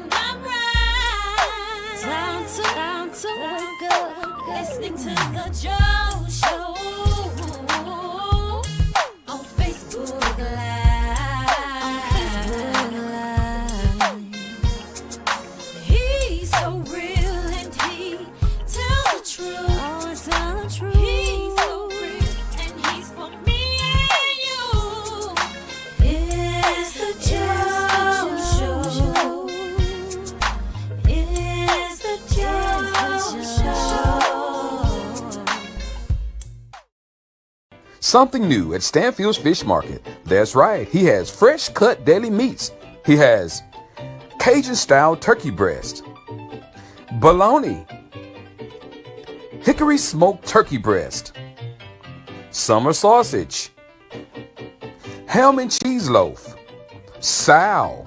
and I'm right. Time to wake up, listening to the Joe Show on Facebook Live. He's so real and he tells the truth. Always tell the truth. He's so real and he's for me and you. It's the Joe Show. It's the Joe Show. Something new at Stanfield's Fish Market. That's right, he has fresh cut deli meats. He has Cajun style turkey breast, bologna, hickory smoked turkey breast, summer sausage, ham and cheese loaf, sow,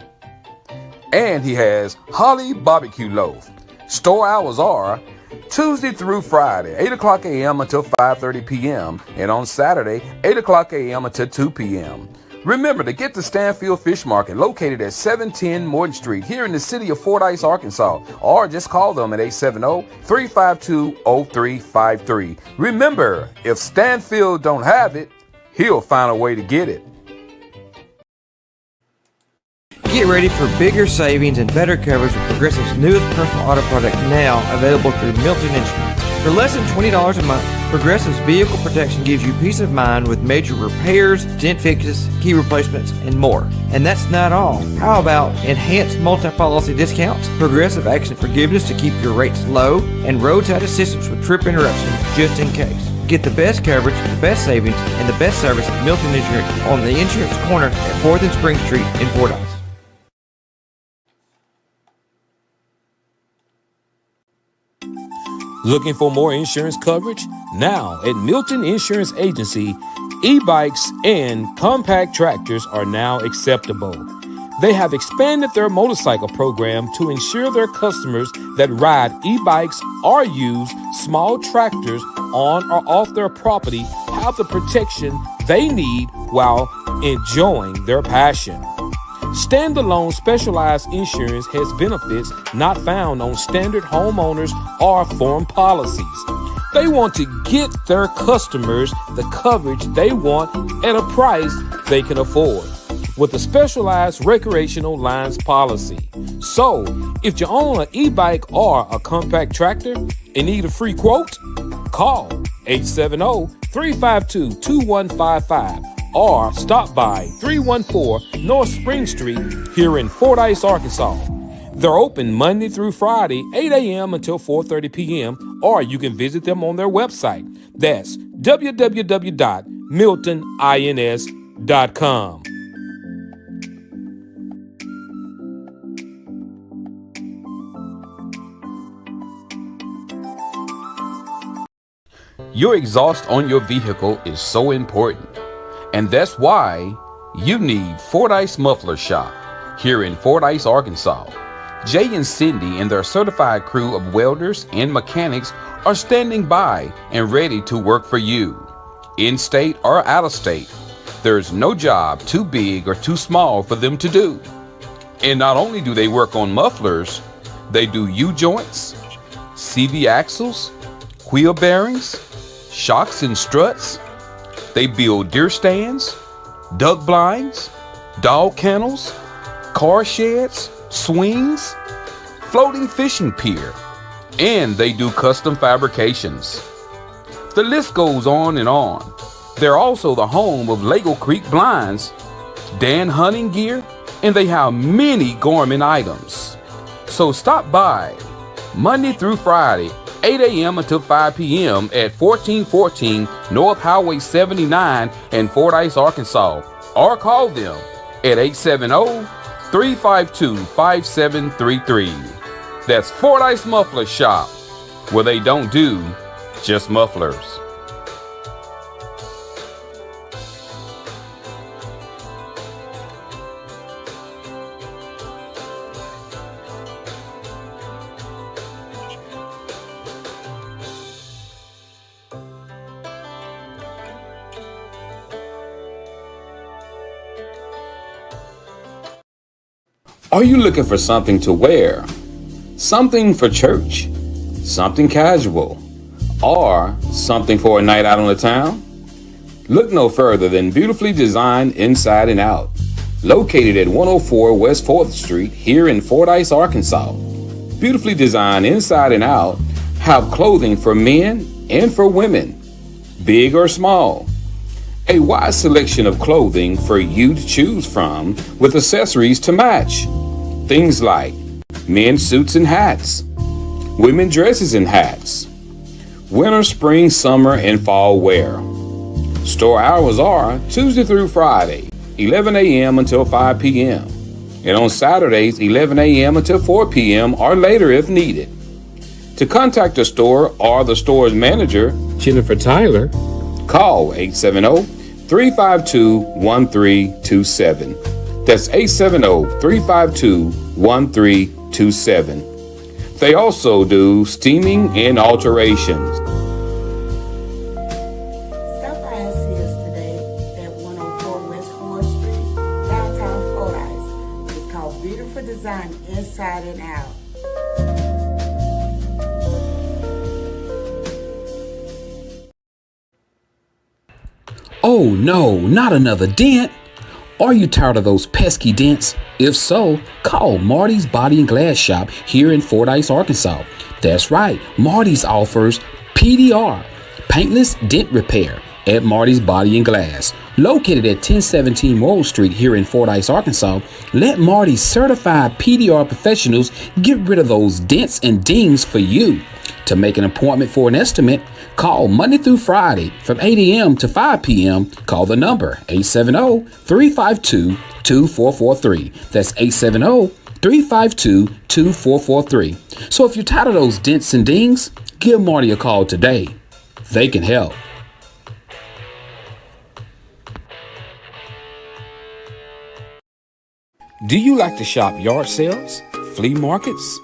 and he has holly barbecue loaf. Store hours are Tuesday through Friday, 8 o'clock a.m. until 5:30 p.m. and on Saturday, 8 o'clock a.m. until 2 p.m. Remember to get to Stanfield Fish Market, located at 710 Morton Street here in the city of Fordyce, Arkansas, or just call them at 870-352-0353. Remember, if Stanfield don't have it, he'll find a way to get it. Get ready for bigger savings and better coverage with Progressive's newest personal auto product, now available through Milton Insurance. For less than $20 a month, Progressive's vehicle protection gives you peace of mind with major repairs, dent fixes, key replacements, and more. And that's not all. How about enhanced multi-policy discounts, Progressive Accident Forgiveness to keep your rates low, and roadside assistance with trip interruptions just in case. Get the best coverage, the best savings, and the best service at Milton Insurance on the Insurance Corner at 4th and Spring Street in Fordyce. Looking for more insurance coverage? Now at Milton Insurance Agency, e-bikes and compact tractors are now acceptable. They have expanded their motorcycle program to ensure their customers that ride e-bikes or use small tractors on or off their property have the protection they need while enjoying their passion. Standalone specialized insurance has benefits not found on standard homeowners or form policies. They want to get their customers the coverage they want at a price they can afford with a specialized recreational lines policy. So, if you own an e-bike or a compact tractor and need a free quote, call 870-352-2155. or stop by 314 North Spring Street here in Fordyce, Arkansas. They're open Monday through Friday, 8 a.m. until 4:30 p.m., or you can visit them on their website. That's www.miltonins.com. Your exhaust on your vehicle is so important. And that's why you need Fordyce Muffler Shop here in Fordyce, Arkansas. Jay and Cindy and their certified crew of welders and mechanics are standing by and ready to work for you. In-state or out-of-state, there's no job too big or too small for them to do. And not only do they work on mufflers, they do U-joints, CV axles, wheel bearings, shocks and struts. They build deer stands, duck blinds, dog kennels, car sheds, swings, floating fishing pier, and they do custom fabrications. The list goes on and on. They're also the home of Lego Creek Blinds, Dan Hunting Gear, and they have many Gorman items. So stop by Monday through Friday, 8 a.m. until 5 p.m. at 1414 North Highway 79 in Fordyce, Arkansas, or call them at 870-352-5733. That's Fordyce Muffler Shop, where they don't do just mufflers. Are you looking for something to wear? Something for church? Something casual? Or something for a night out on the town? Look no further than Beautifully Designed Inside and Out, located at 104 West 4th Street here in Fordyce, Arkansas. Beautifully Designed Inside and Out have clothing for men and for women, big or small. A wide selection of clothing for you to choose from with accessories to match. Things like men's suits and hats, women dresses and hats, winter, spring, summer, and fall wear. Store hours are Tuesday through Friday, 11 a.m. until 5 p.m. and on Saturdays, 11 a.m. until 4 p.m. or later if needed. To contact the store or the store's manager, Jennifer Tyler, call 870-352-1327. That's 870-352-1327. They also do steaming and alterations. Stop by and see us today at 104 West 4th Street, downtown Fordyce. It's called Beautiful Design Inside and Out. Oh no, not another dent! Are you tired of those pesky dents? If so, call Marty's Body and Glass Shop here in Fordyce, Arkansas. That's right, Marty's offers PDR, paintless dent repair, at Marty's Body and Glass. Located at 1017 Morrill Street here in Fordyce, Arkansas, let Marty's certified PDR professionals get rid of those dents and dings for you. To make an appointment for an estimate, call Monday through Friday from 8 a.m. to 5 p.m. Call the number 870-352-2443. That's 870-352-2443. So if you're tired of those dents and dings, give Marty a call today. They can help. Do you like to shop yard sales, flea markets,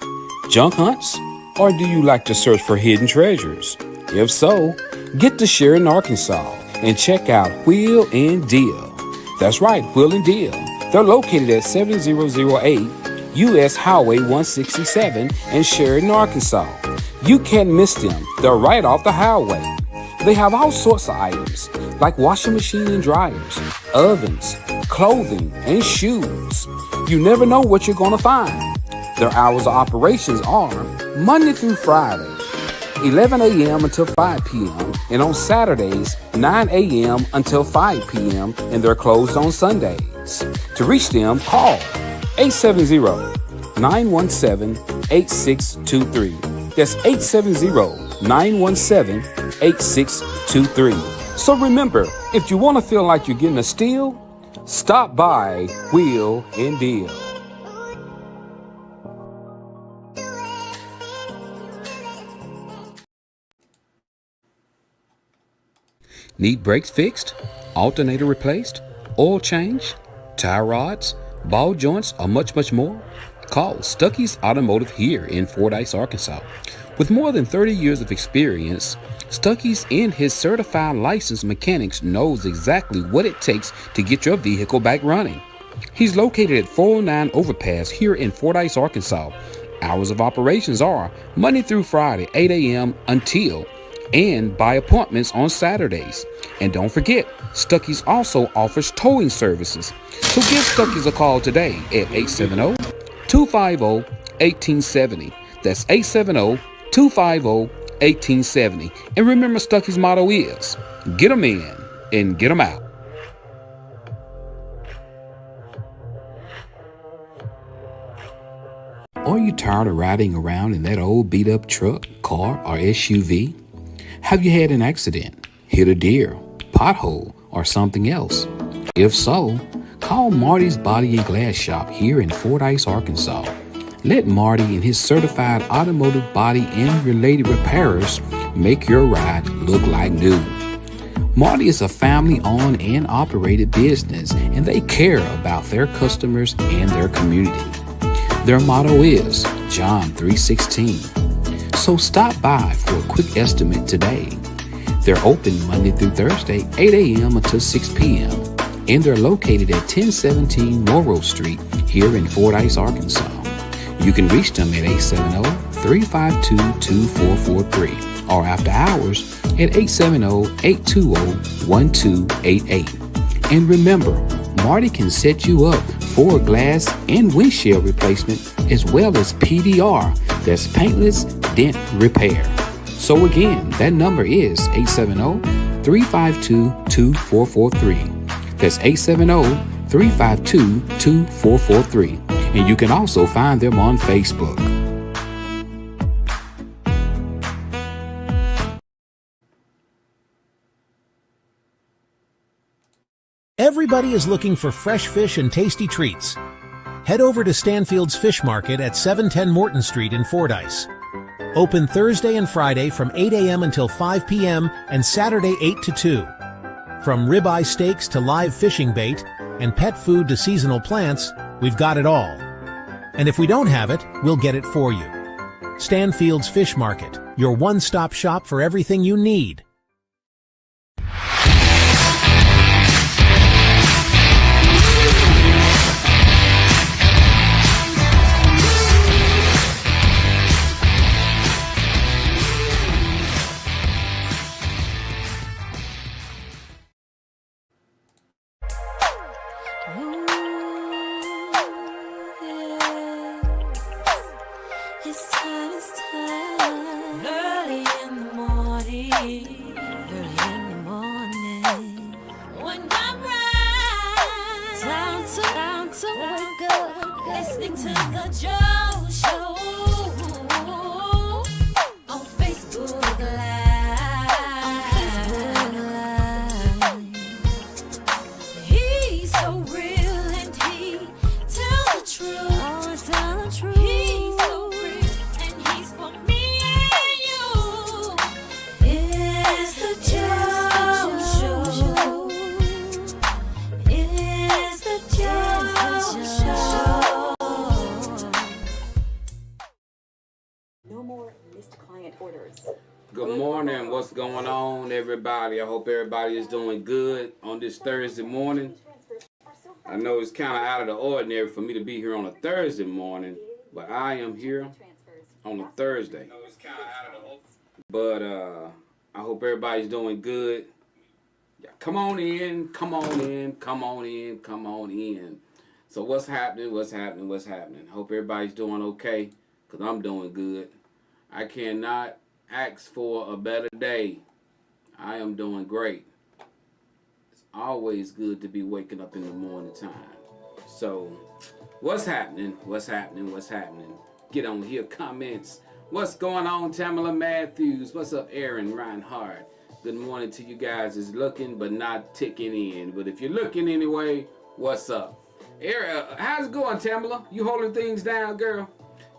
junk hunts, or do you like to search for hidden treasures? If so, get to Sheridan, Arkansas, and check out Wheel and Deal. That's right, Wheel and Deal. They're located at 7008 U.S. Highway 167 in Sheridan, Arkansas. You can't miss them. They're right off the highway. They have all sorts of items like washing machine and dryers, ovens, clothing, and shoes. You never know what you're going to find. Their hours of operations are Monday through Friday, 11 a.m. until 5 p.m. and on Saturdays, 9 a.m. until 5 p.m. and they're closed on Sundays. To reach them, call 870-917-8623. That's 870-917-8623. So remember, if you want to feel like you're getting a steal, stop by Wheel and Deal. Need brakes fixed, alternator replaced, oil change, tie rods, ball joints, or much more? Call Stuckey's Automotive here in Fordyce, Arkansas. With more than 30 years of experience, Stuckey's and his certified licensed mechanics knows exactly what it takes to get your vehicle back running. He's located at 409 Overpass here in Fordyce, Arkansas. Hours of operations are Monday through Friday, 8 a.m. until and by appointments on Saturdays. And don't forget, Stuckey's also offers towing services. So give Stuckey's a call today at 870-250-1870. That's 870-250-1870. And remember, Stuckey's motto is, get 'em in and get 'em out. Are you tired of riding around in that old beat-up truck, car, or SUV? Have you had an accident, hit a deer, pothole, or something else? If so, call Marty's Body and Glass Shop here in Fordyce, Arkansas. Let Marty and his certified automotive body and related repairers make your ride look like new. Marty is a family-owned and operated business, and they care about their customers and their community. Their motto is John 3:16. So stop by for a quick estimate today. They're open Monday through Thursday, 8 a.m. until 6 p.m. and they're located at 1017 Morrill Street here in Fordyce, Arkansas. You can reach them at 870-352-2443 or after hours at 870-820-1288. And remember, Marty can set you up for glass and windshield replacement as well as PDR, that's paintless dent repair. So again, that number is 870-352-2443. That's 870-352-2443. And you can also find them on Facebook. Everybody is looking for fresh fish and tasty treats. Head over to Stanfield's Fish Market at 710 Morton Street in Fordyce. Open Thursday and Friday from 8 a.m. until 5 p.m. and Saturday 8 to 2. From ribeye steaks to live fishing bait and pet food to seasonal plants, we've got it all. And if we don't have it, we'll get it for you. Stanfield's Fish Market, your one-stop shop for everything you need. It's time, early in the morning, when I'm right, time to wake up, listening to the Joe Show, on Facebook Live, he's so real and he tells the truth, he's so real and he's for me and you. It's the Joe Show. It's the Joe Show. No more missed client orders. Good morning. What's going on, everybody? I hope everybody is doing good on this Thursday morning. I know it's kind of out of the ordinary for me to be here on a Thursday morning, but I am here on a Thursday. But I hope everybody's doing good. Yeah, come on in, come on in, come on in, come on in. So what's happening? Hope everybody's doing okay, because I'm doing good. I cannot ask for a better day. I am doing great. It's always good to be waking up in the morning time. So what's happening? Get on here, comments. What's going on, Tamala Matthews? What's up, Aaron Reinhardt? Good morning to you guys. It's looking but not ticking in. But if you're looking anyway, what's up? Aaron, how's it going, Tamala? You holding things down, girl?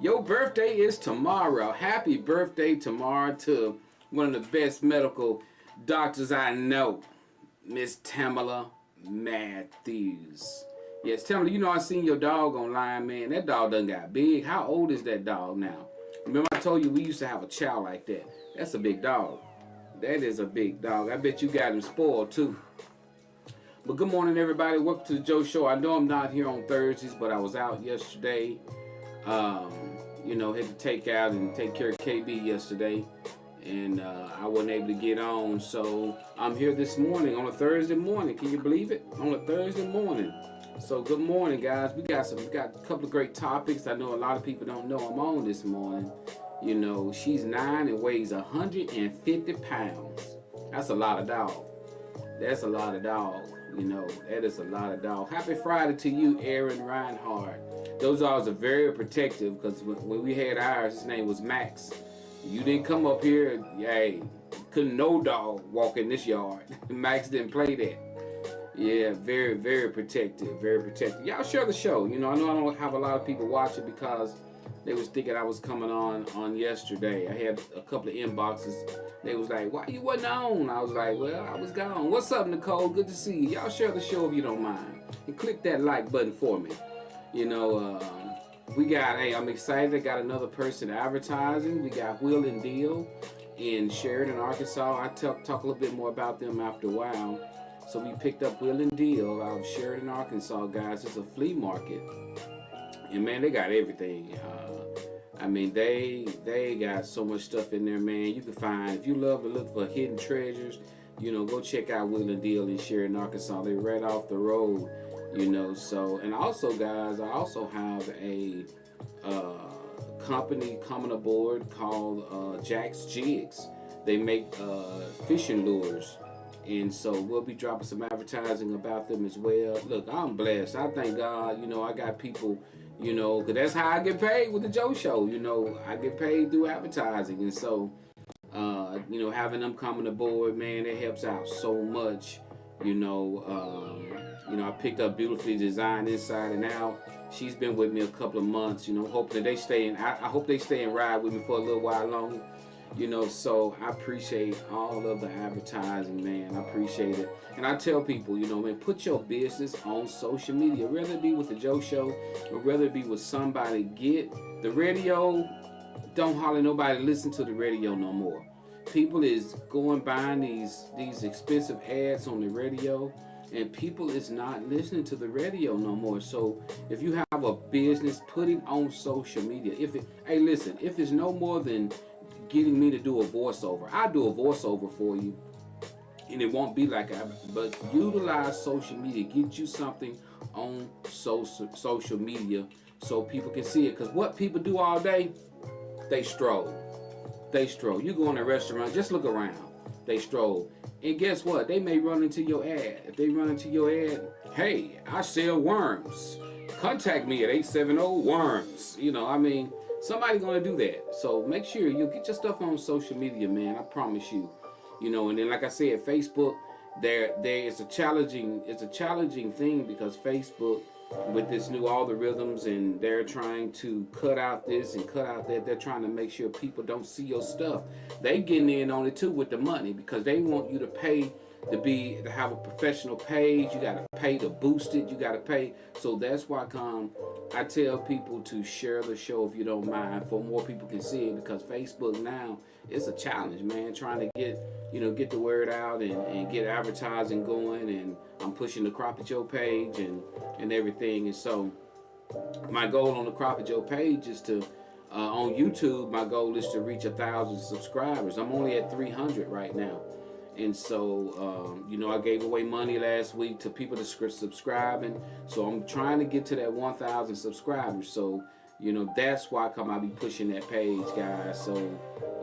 Your birthday is tomorrow. Happy birthday tomorrow to one of the best medical doctors I know, Miss Tamala Matthews. Yes, Tamala, you know I seen your dog online, man. That dog done got big. How old is that dog now? Remember I told you we used to have a chow like that. That's a big dog. That is a big dog. I bet you got him spoiled too. But good morning, everybody. Welcome to the Joe Show. I know I'm not here on Thursdays, but I was out yesterday. Had to take out and take care of KB yesterday, and I wasn't able to get on. So I'm here this morning on a Thursday morning. Can you believe it? On a Thursday morning. So good morning, guys. We got a couple of great topics. I know a lot of people don't know I'm on this morning. You know, she's 9 and weighs 150 pounds. That's a lot of dog. That is a lot of dog. Happy Friday to you, Aaron Reinhardt. Those dogs are very protective, because when we had ours, his name was Max. You didn't come up here, couldn't no dog walk in this yard. Max didn't play that. Yeah, very, very protective, Y'all share the show. I know I don't have a lot of people watching because they was thinking I was coming on yesterday. I had a couple of inboxes. They was like, why you wasn't on? I was like, well, I was gone. What's up, Nicole? Good to see you. Y'all share the show if you don't mind. And click that like button for me. I'm excited. I got another person advertising. We got Will and Deal in Sheridan, Arkansas. I talk a little bit more about them after a while. So we picked up Will and Deal out of Sheridan, Arkansas, guys. It's a flea market. And man, they got everything. I mean, they got so much stuff in there, man. You can find, if you love to look for hidden treasures, you know, go check out Wheel and Deal in Sheridan, Arkansas. They're right off the road, you know. So, and also, guys, I also have a company coming aboard called Jack's Jigs. They make fishing lures. And so we'll be dropping some advertising about them as well. Look, I'm blessed. I thank God, you know, I got people, you know, because that's how I get paid with the Joe Show. You know, I get paid through advertising. And so, you know, having them coming aboard, man, it helps out so much. You know, I picked up Beautifully Designed Inside and Out. She's been with me a couple of months, you know, hoping that they stay in. I hope they stay and ride with me for a little while longer. You know, so I appreciate all of the advertising, man. I appreciate it. And I tell people, you know, man, put your business on social media, whether it be with the Joe Show or whether it be with somebody. Get the radio. Don't hardly nobody listen to the radio no more. People is going buying these expensive ads on the radio, and people is not listening to the radio no more. So if you have a business, put it on social media. Hey, listen, if it's no more than getting me to do a voiceover, I'll do a voiceover for you, and it won't be like but utilize social media. Get you something on social media so people can see it. Because what people do all day, they stroll. You go in a restaurant, just look around. They stroll. And guess what? They may run into your ad. If they run into your ad, hey, I sell worms. Contact me at 870-WORMS. You know, I mean, somebody's gonna do that. So make sure you get your stuff on social media, man. I promise you. You know, and then like I said, Facebook, there is a challenging thing, because Facebook, with this new algorithms, and they're trying to cut out this and cut out that. They're trying to make sure people don't see your stuff. They getting in on it too with the money, because they want you to pay to have a professional page. You got to pay to boost it. You got to pay. So that's why I tell people to share the show if you don't mind, for more people can see it, because Facebook now, it's a challenge, man, trying to get the word out and get advertising going. And I'm pushing the Crappie Joe page and everything. And so my goal on the Crappie Joe page is to on YouTube, my goal is to reach 1,000 subscribers. I'm only at 300 right now. And so, you know, I gave away money last week to people that subscribing. So I'm trying to get to that 1,000 subscribers. So, you know, that's why I'll be pushing that page, guys. So,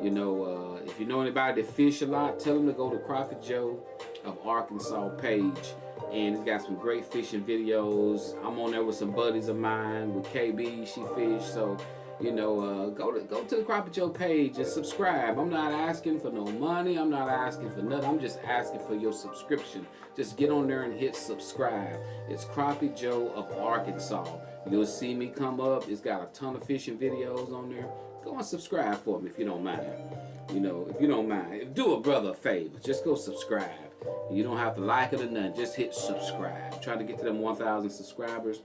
you know, if you know anybody that fish a lot, tell them to go to Crappie Joe of Arkansas page. And it's got some great fishing videos. I'm on there with some buddies of mine, with KB, she fish. So, you know, go to the Crappie Joe page and subscribe. I'm not asking for no money. I'm not asking for nothing. I'm just asking for your subscription. Just get on there and hit subscribe. It's Crappie Joe of Arkansas. You'll see me come up. It's got a ton of fishing videos on there. Go and subscribe for me if you don't mind. You know, if you don't mind, do a brother a favor. Just go subscribe. You don't have to like it or nothing. Just hit subscribe. Try to get to them 1,000 subscribers.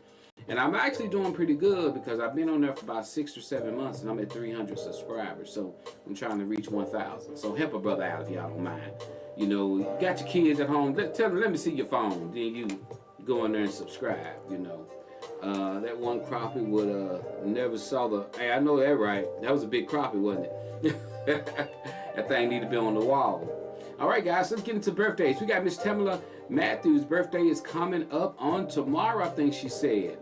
And I'm actually doing pretty good, because I've been on there for about 6 or 7 months, and I'm at 300 subscribers. So I'm trying to reach 1,000. So help a brother out if y'all don't mind. You know, you got your kids at home. Tell them, let me see your phone. Then you go in there and subscribe. You know, that one crappie would never saw the. Hey, I know that right. That was a big crappie, wasn't it? That thing need to be on the wall. All right, guys, let's get into birthdays. We got Miss Tamala Matthews' birthday is coming up on tomorrow, I think she said.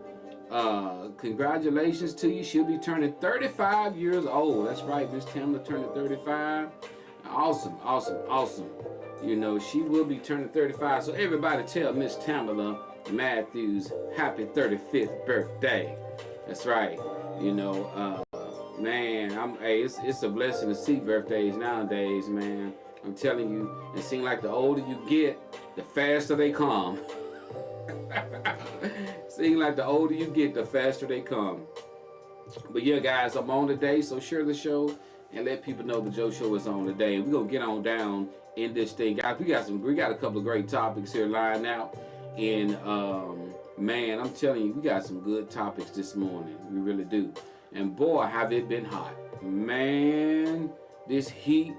Congratulations to you. She'll be turning 35 years old. That's right, Miss Tamala turning 35. Awesome. You know, she will be turning 35. So everybody tell Miss Tamala Matthews happy 35th birthday. That's right. You know, man, it's a blessing to see birthdays nowadays, man. I'm telling you, it seems like the older you get, the faster they come. Seems like the older you get, the faster they come. But yeah, guys, I'm on today, so share the show and let people know the Joe Show is on today. And we're gonna get on down in this thing, guys. We got a couple of great topics here lined out, and man, I'm telling you, we got some good topics this morning. We really do. And boy, have it been hot, man. This heat,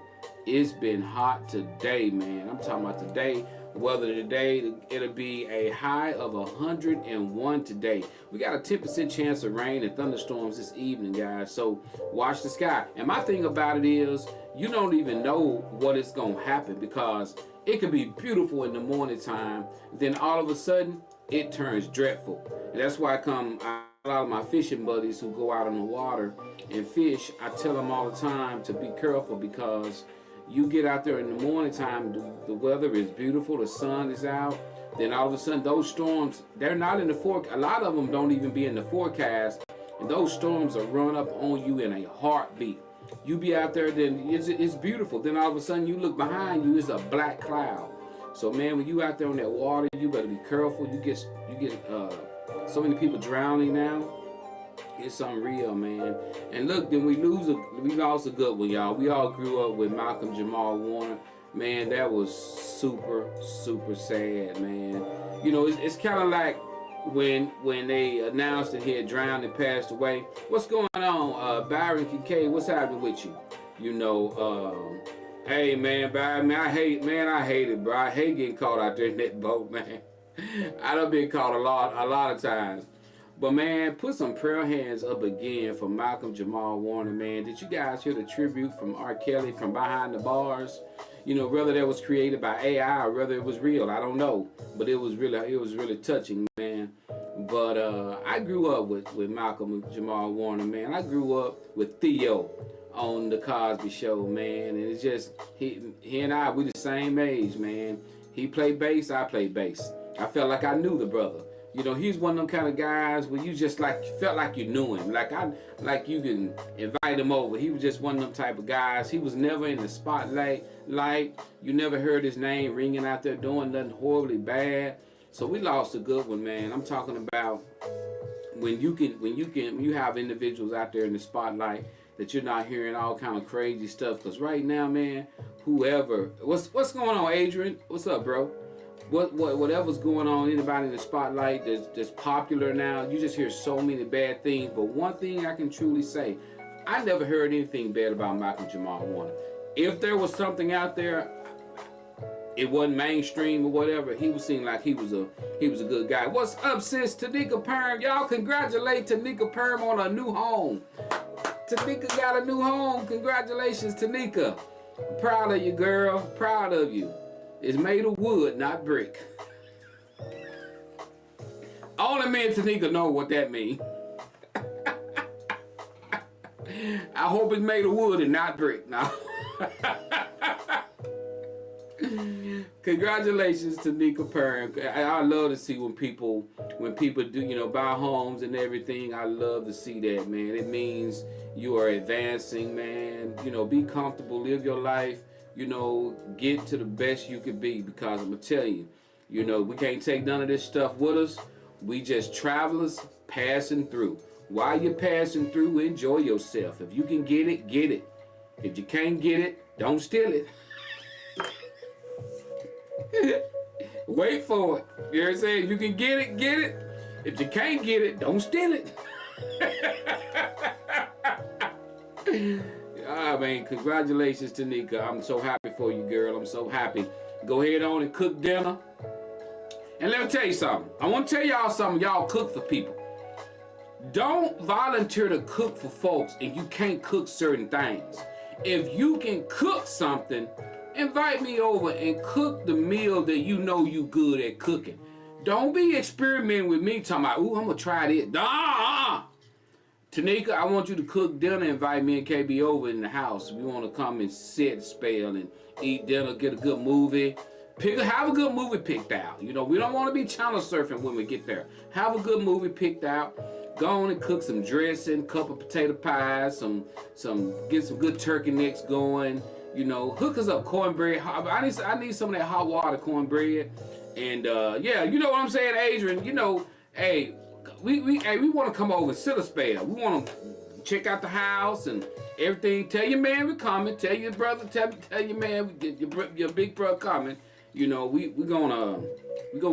it's been hot today, man. I'm talking about today. Weather today, it'll be a high of 101 today. We got a 10% chance of rain and thunderstorms this evening, guys. So watch the sky. And my thing about it is, you don't even know what is going to happen, because it could be beautiful in the morning time. Then all of a sudden, it turns dreadful. And that's why a lot of my fishing buddies who go out on the water and fish, I tell them all the time to be careful, because you get out there in the morning time, the weather is beautiful, the sun is out, then all of a sudden those storms, they're not in the forecast. A lot of them don't even be in the forecast, and those storms will run up on you in a heartbeat. You be out there, then it's beautiful, then all of a sudden you look behind you, it's a black cloud. So man, when you out there on that water, you better be careful. You get so many people drowning now. It's unreal, man. And look, then we lost a good one, y'all. We all grew up with Malcolm Jamal Warner. Man, that was super, super sad, man. You know, it's kind of like when they announced that he had drowned and passed away. What's going on, Byron Kincaid? What's happening with you? You know, hey, man, Byron, man, I hate it, bro. I hate getting caught out there in that boat, man. I done been caught a lot of times. But man, put some prayer hands up again for Malcolm Jamal Warner, man. Did you guys hear the tribute from R. Kelly from behind the bars? You know, whether that was created by AI or whether it was real, I don't know. But it was really touching, man. But I grew up with Malcolm Jamal Warner, man. I grew up with Theo on the Cosby Show, man. And it's just he and I, we the same age, man. He played bass, I played bass. I felt like I knew the brother. You know, he's one of them kind of guys where you just felt like you knew him. Like you can invite him over. He was just one of them type of guys. He was never in the spotlight. You never heard his name ringing out there doing nothing horribly bad. So we lost a good one, man. I'm talking about when you have individuals out there in the spotlight that you're not hearing all kind of crazy stuff. Because right now, man, what's going on, Adrian? What's up, bro? Whatever's going on, anybody in the spotlight that's popular now, you just hear so many bad things. But one thing I can truly say, I never heard anything bad about Malcolm Jamal Warner. If there was something out there, it wasn't mainstream or whatever, he was seen like he was a good guy. What's up, sis? Tanika Perm. Y'all congratulate Tanika Perm on a new home. Tanika got a new home. Congratulations, Tanika. Proud of you, girl. Proud of you. It's made of wood, not brick. Only me and Tanika know what that means. I hope it's made of wood and not brick now. Congratulations to Tanika Perrin. I love to see when people do, you know, buy homes and everything. I love to see that, man. It means you are advancing, man. You know, be comfortable, live your life. You know, get to the best you could be, because I'm gonna tell you, you know, we can't take none of this stuff with us. We just travelers passing through. While you're passing through, enjoy yourself. If you can get it, get it. If you can't get it, don't steal it. Wait for it. You know what I'm saying? If you can get it, get it. If you can't get it, don't steal it. I mean, congratulations, Tanika. I'm so happy for you, girl. I'm so happy. Go ahead on and cook dinner. And let me tell you something. I want to tell y'all something. Y'all cook for people. Don't volunteer to cook for folks and you can't cook certain things. If you can cook something, invite me over and cook the meal that you know you good at cooking. Don't be experimenting with me talking about, ooh, I'm going to try this. Nah. Tanika, I want you to cook dinner, invite me and KB over in the house. We want to come and sit, spell, and eat dinner, get a good movie. Have a good movie picked out. You know, we don't want to be channel surfing when we get there. Have a good movie picked out. Go on and cook some dressing, couple potato pies, get some good turkey necks going. You know, hook us up cornbread. I need some of that hot water cornbread. And yeah, you know what I'm saying, Adrian. You know, hey, we want to come over and sit a spell. We want to check out the house and everything. Tell your man we're coming. Tell your brother. Tell your man your big brother coming. You know, we gonna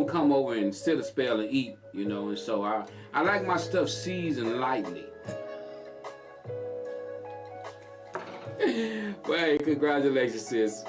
come over and sit a spell and eat. You know, and so I like my stuff seasoned lightly. Well, hey, congratulations, sis.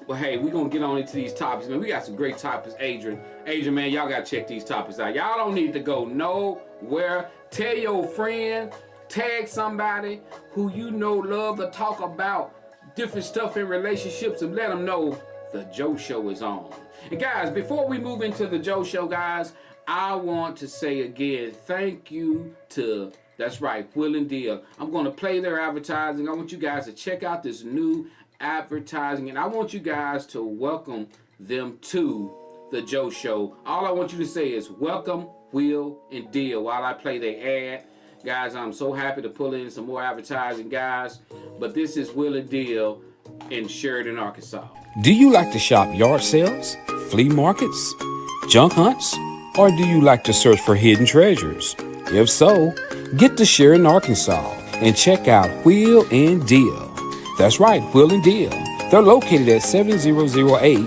Well, hey, we're going to get on into these topics, man. We got some great topics, Adrian. Adrian, man, y'all got to check these topics out. Y'all don't need to go nowhere. Tell your friend, tag somebody who you know love to talk about different stuff in relationships and let them know the Joe Show is on. And guys, before we move into the Joe Show, guys, I want to say again, thank you to, that's right, Will and Deal. I'm going to play their advertising. I want you guys to check out this new advertising, and I want you guys to welcome them to the Joe Show. All I want you to say is welcome, Will and Deal, while I play their ad. Guys, I'm so happy to pull in some more advertising, guys. But this is Will and Deal in Sheridan, Arkansas. Do you like to shop yard sales, flea markets, junk hunts, or do you like to search for hidden treasures? If so, get to Sheridan, Arkansas and check out Will and Deal. That's right, Will and Deal. They're located at 7008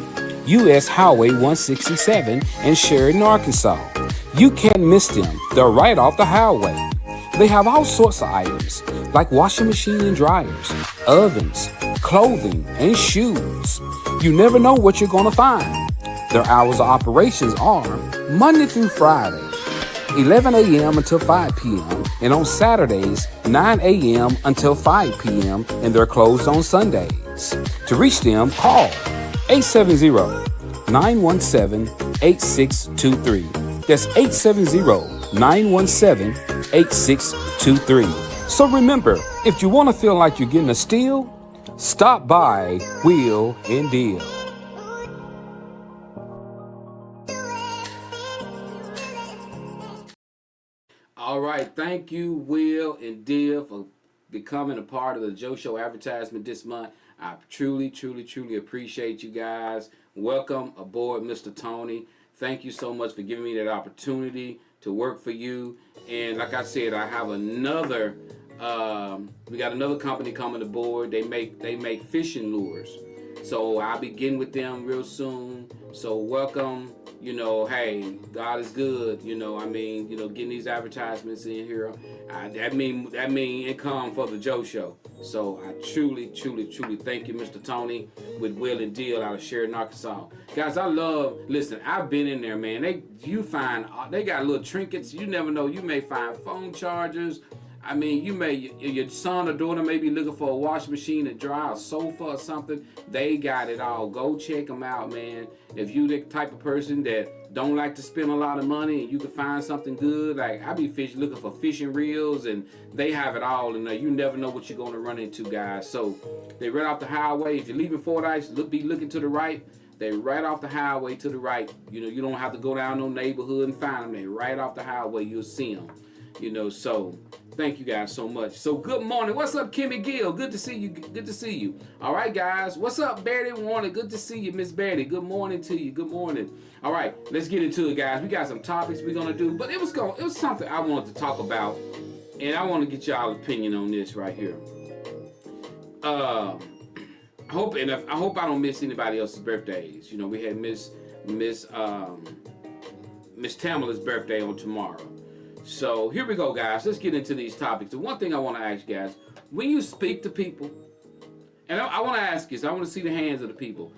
U.S. Highway 167 in Sheridan, Arkansas. You can't miss them. They're right off the highway. They have all sorts of items like washing machine and dryers, ovens, clothing, and shoes. You never know what you're going to find. Their hours of operations are Monday through Friday, 11 a.m. until 5 p.m. and on Saturdays, 9 a.m. until 5 p.m. and they're closed on Sundays. To reach them, call 870-917-8623. That's 870-917-8623. So remember, if you want to feel like you're getting a steal, stop by Will and Deal. All right, thank you, Will and Deal, for becoming a part of the Joe Show advertisement this month. I truly, truly, truly appreciate you guys. Welcome aboard, Mr. Tony. Thank you so much for giving me that opportunity to work for you. And like I said, I have another, we got another company coming aboard. They make fishing lures. So I'll be getting with them real soon. So welcome. You know, hey, God is good. You know, I mean, you know, getting these advertisements in here, that mean income for the Joe Show. So I truly, truly, truly thank you, Mr. Tony, with Will and Deal out of Sheridan, Arkansas. Guys, listen, I've been in there, man. They got little trinkets. You never know. You may find phone chargers. I mean, your son or daughter may be looking for a washing machine to dry a sofa or something. They got it all. Go check them out, man. If you the type of person that don't like to spend a lot of money and you can find something good, like I be looking for fishing reels, and they have it all in there. You never know what you're going to run into, guys. So they right off the highway. If you're leaving Fordyce, be looking to the right. They right off the highway to the right. You know, you don't have to go down no neighborhood and find them. They right off the highway. You'll see them. You know, so thank you guys so much. So good morning. What's up, Kimmy Gill? Good to see you. Good to see you. All right, guys. What's up, Betty Warner? Good to see you, Miss Betty. Good morning to you. Good morning. All right, let's get into it, guys. We got some topics we're gonna do, but it was something I wanted to talk about, and I want to get y'all's opinion on this right here. I hope I don't miss anybody else's birthdays. You know, we had Miss Tamala's birthday on tomorrow. So here we go, guys. Let's get into these topics. The one thing I want to ask you guys, when you speak to people, and I want to ask you, so I want to see the hands of the people.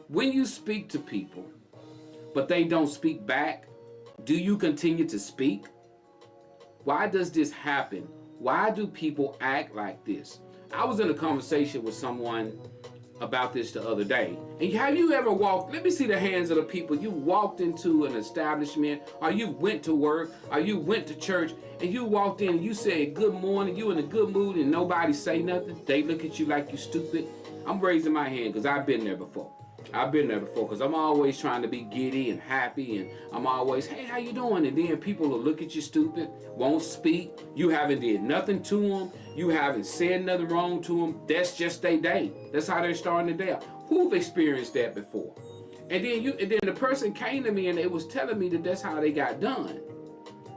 When you speak to people, but they don't speak back, do you continue to speak? Why does this happen? Why do people act like this? I was in a conversation with someone about this the other day. And have you ever walked, let me see the hands of the people, you walked into an establishment, or you went to work, or you went to church, and you walked in and you said good morning, you in a good mood, and nobody say nothing? They look at you like you stupid? I'm raising my hand because I've been there before. Because I'm always trying to be giddy and happy, and I'm always, hey, how you doing? And then people will look at you stupid, won't speak. You haven't did nothing to them. You haven't said nothing wrong to them. That's just their day. That's how they're starting their day. Who've experienced that before? And then the person came to me and they was telling me that that's how they got done.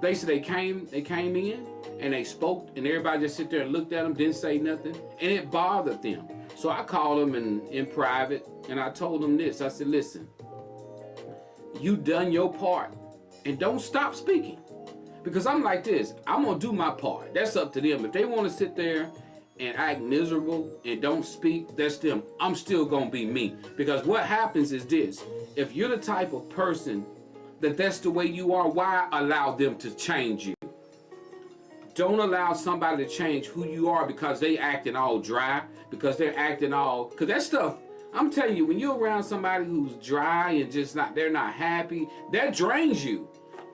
They said they came in and they spoke, and everybody just sit there and looked at them, didn't say nothing, and it bothered them. So I called them in private, and I told them this. I said, listen, you done your part, and don't stop speaking. Because I'm like this, I'm going to do my part. That's up to them. If they want to sit there and act miserable and don't speak, that's them. I'm still gonna be me. Because what happens is this: if you're the type of person that's the way you are, why allow them to change you? Don't allow somebody to change who you are because they acting all dry, because they're acting all, because that stuff, I'm telling you, when you're around somebody who's dry and just they're not happy, that drains you.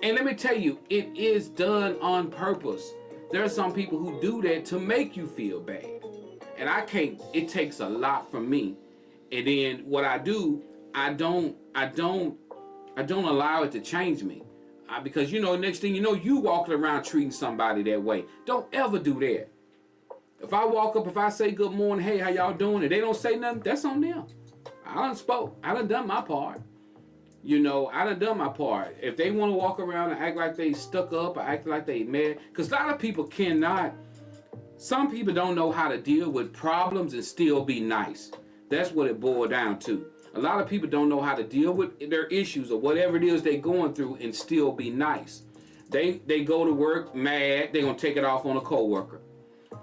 And let me tell you, it is done on purpose. There are some people who do that to make you feel bad. And I can't, it takes a lot from me. And then what I do, I don't allow it to change me. Because, next thing you know, you walking around treating somebody that way. Don't ever do that. If I walk up, if I say good morning, hey, how y'all doing? And they don't say nothing, that's on them. I done spoke. I done done my part. I done done my part. If they want to walk around and act like they stuck up or act like they mad, because a lot of people cannot, some people don't know how to deal with problems and still be nice. That's what it boiled down to. A lot of people don't know how to deal with their issues or whatever it is they're going through and still be nice. They go to work mad, they're going to take it off on a coworker.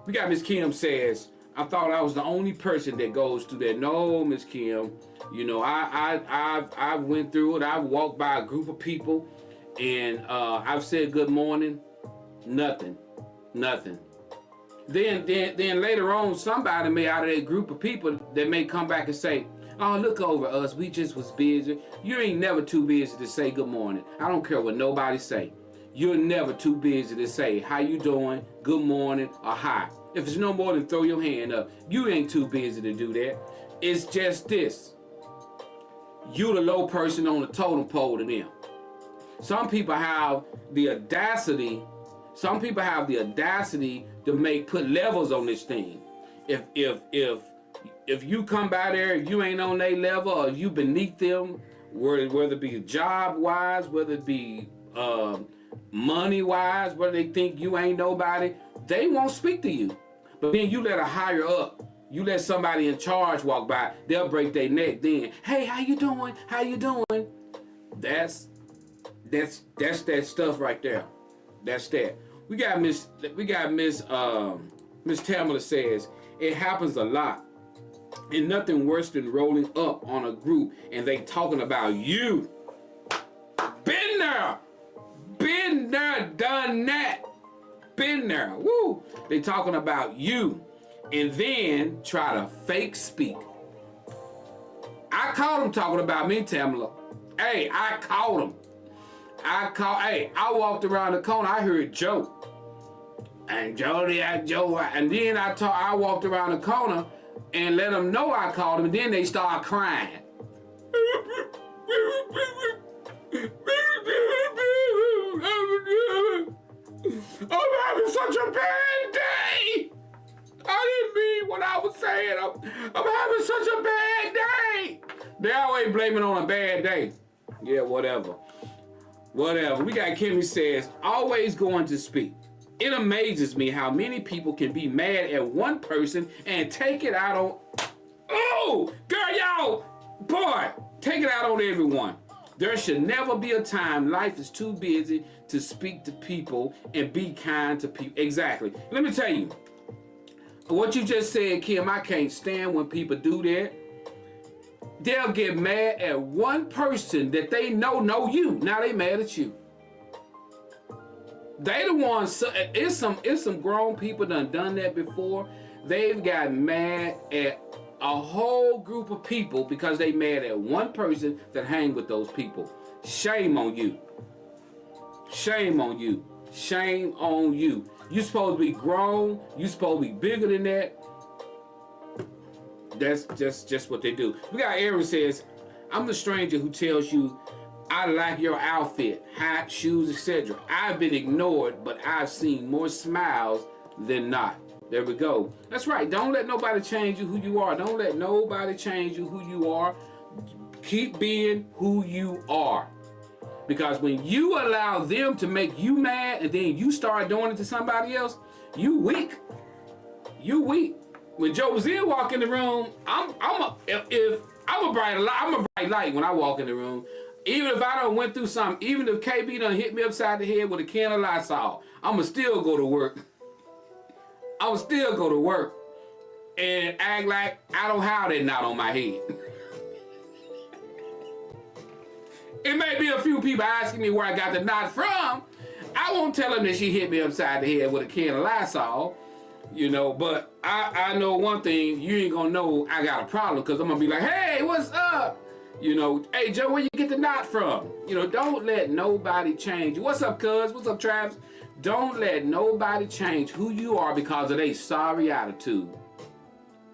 We got Miss Kim says, I thought I was the only person that goes through that. No, Miss Kim, I went through it. I've walked by a group of people and I've said good morning, nothing. Then later on, somebody may out of that group of people that may come back and say, oh, look over us, we just was busy. You ain't never too busy to say good morning. I don't care what nobody say. You're never too busy to say, how you doing, good morning, or hi. If it's no more than throw your hand up, you ain't too busy to do that. It's just this. You the low person on the totem pole to them. Some people have the audacity to put levels on this thing. If you come by there, if you ain't on their level, or you beneath them, whether it be job-wise, whether it be money-wise, whether they think you ain't nobody, they won't speak to you. But then you let a higher up, you let somebody in charge walk by, they'll break their neck then. Hey, how you doing? How you doing? That's that stuff right there. That's that. We got Miss Tamala says, it happens a lot. And nothing worse than rolling up on a group and they talking about you. Been there, done that. Been there, woo. They talking about you and then try to fake speak. I caught them talking about me, Tamala. Hey, I caught them. I walked around the corner, I heard Joe. And Joe, and then I walked around the corner and let them know I called them, and then they start crying. I'm having such a bad day. I didn't mean what I was saying. I'm having such a bad day. They always blame it on a bad day. Yeah, whatever. We got Kimmy says, always going to speak. It amazes me how many people can be mad at one person and take it out on, oh, girl, y'all, boy, take it out on everyone. There should never be a time life is too busy to speak to people and be kind to people. Exactly. Let me tell you, what you just said, Kim, I can't stand when people do that. They'll get mad at one person that they know you. Now they mad at you. They the ones, it's some grown people done that before. They've got mad at a whole group of people because they mad at one person that hang with those people. Shame on you. Shame on you. Shame on you. You supposed to be grown. You supposed to be bigger than that. That's just what they do. We got Aaron says, I'm the stranger who tells you I like your outfit, hat, shoes, etc. I've been ignored, but I've seen more smiles than not. There we go. That's right. Don't let nobody change you who you are. Don't let nobody change you who you are. Keep being who you are. Because when you allow them to make you mad and then you start doing it to somebody else, you weak. You weak. When Josie walk in the room, I'm a bright light when I walk in the room. Even if I done went through something, even if KB done hit me upside the head with a can of Lysol, I'ma still go to work. I'ma still go to work and act like I don't have that knot on my head. It may be a few people asking me where I got the knot from. I won't tell them that she hit me upside the head with a can of Lysol, you know, but I know one thing, you ain't gonna know I got a problem, because I'm gonna be like, hey, what's up? You know, hey, Joe, where you get the knot from? You know, don't let nobody change you. What's up, cuz? What's up, Travis? Don't let nobody change who you are because of their sorry attitude.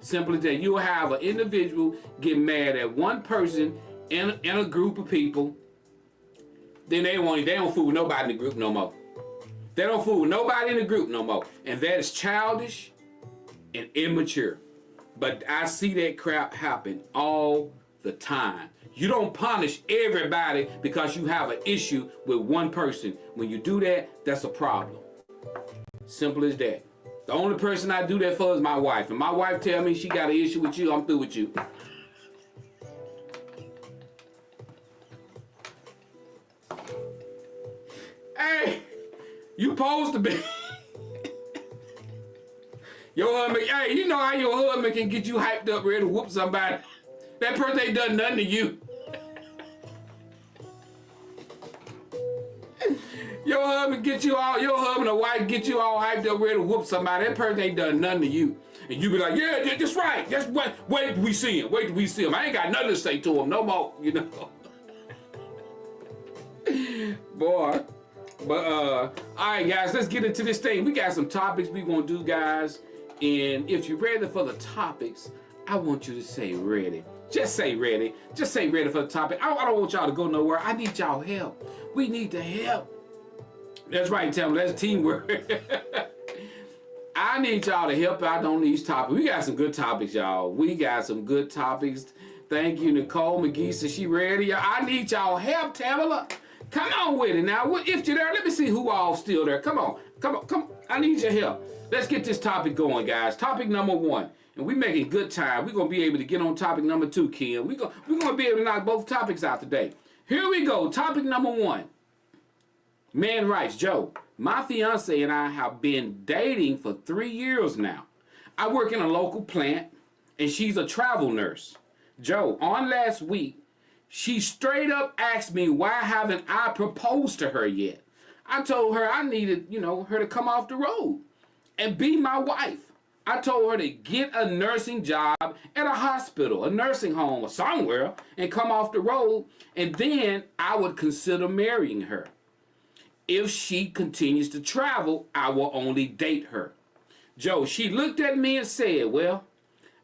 Simply that you'll have an individual get mad at one person in a group of people, then they don't fool nobody in the group no more. They don't fool nobody in the group no more. And that is childish and immature. But I see that crap happen all the time. You don't punish everybody because you have an issue with one person. When you do that, that's a problem. Simple as that. The only person I do that for is my wife. And my wife tell me she got an issue with you, I'm through with you. Hey, you supposed to be. Your husband, hey, you know how your husband can get you hyped up ready to whoop somebody? That person ain't done nothing to you. Your husband or wife get you all hyped up ready to whoop somebody. That person ain't done nothing to you. And you be like, yeah, that's right. That's what. Wait till we see him. Wait till we see him. I ain't got nothing to say to him no more. You know. Boy. But all right, guys, let's get into this thing. We got some topics we gonna do, guys. And if you're ready for the topics, I want you to say ready. Just say ready. Just say ready for the topic. I don't want y'all to go nowhere. I need y'all help. We need the help. That's right, tell me. That's teamwork. I need y'all to help out on these topics. We got some good topics, y'all. We got some good topics. Thank you, Nicole McGee. Says she ready. I need y'all help, Tamala. Come on with it now. If you're there, let me see who all still there. Come on. I need your help. Let's get this topic going, guys. Topic number 1. And we're making good time. We're going to be able to get on topic number 2, Ken. We're going to be able to knock both topics out today. Here we go. Topic number 1. Man writes, Joe, my fiance and I have been dating for 3 years now. I work in a local plant, and she's a travel nurse. Joe, on last week, she straight up asked me why haven't I proposed to her yet. I told her I needed, her to come off the road and be my wife. I told her to get a nursing job at a hospital, a nursing home or somewhere, and come off the road, and then I would consider marrying her. If she continues to travel, I will only date her. Joe, she looked at me and said, well,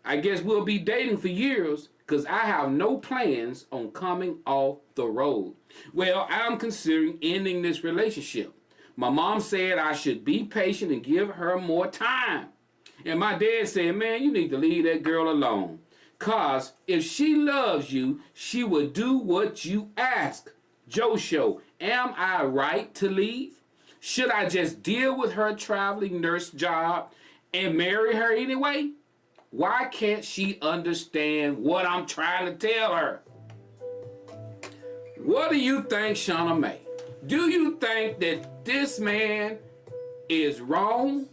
I guess we'll be dating for years because I have no plans on coming off the road. Well, I'm considering ending this relationship. My mom said I should be patient and give her more time. And my dad said, man, you need to leave that girl alone. Because if she loves you, she will do what you ask. Joe Show, am I right to leave? Should I just deal with her traveling nurse job and marry her anyway? Why can't she understand what I'm trying to tell her? What do you think, Shauna May? Do you think that this man is wrong?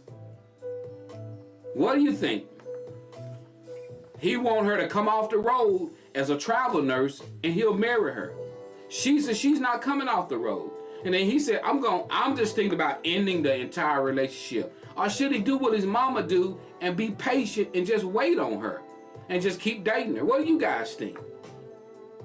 What do you think? He want her to come off the road as a travel nurse and he'll marry her. She said she's not coming off the road. And then he said, I'm just thinking about ending the entire relationship. Or should he do what his mama do and be patient and just wait on her and just keep dating her? What do you guys think?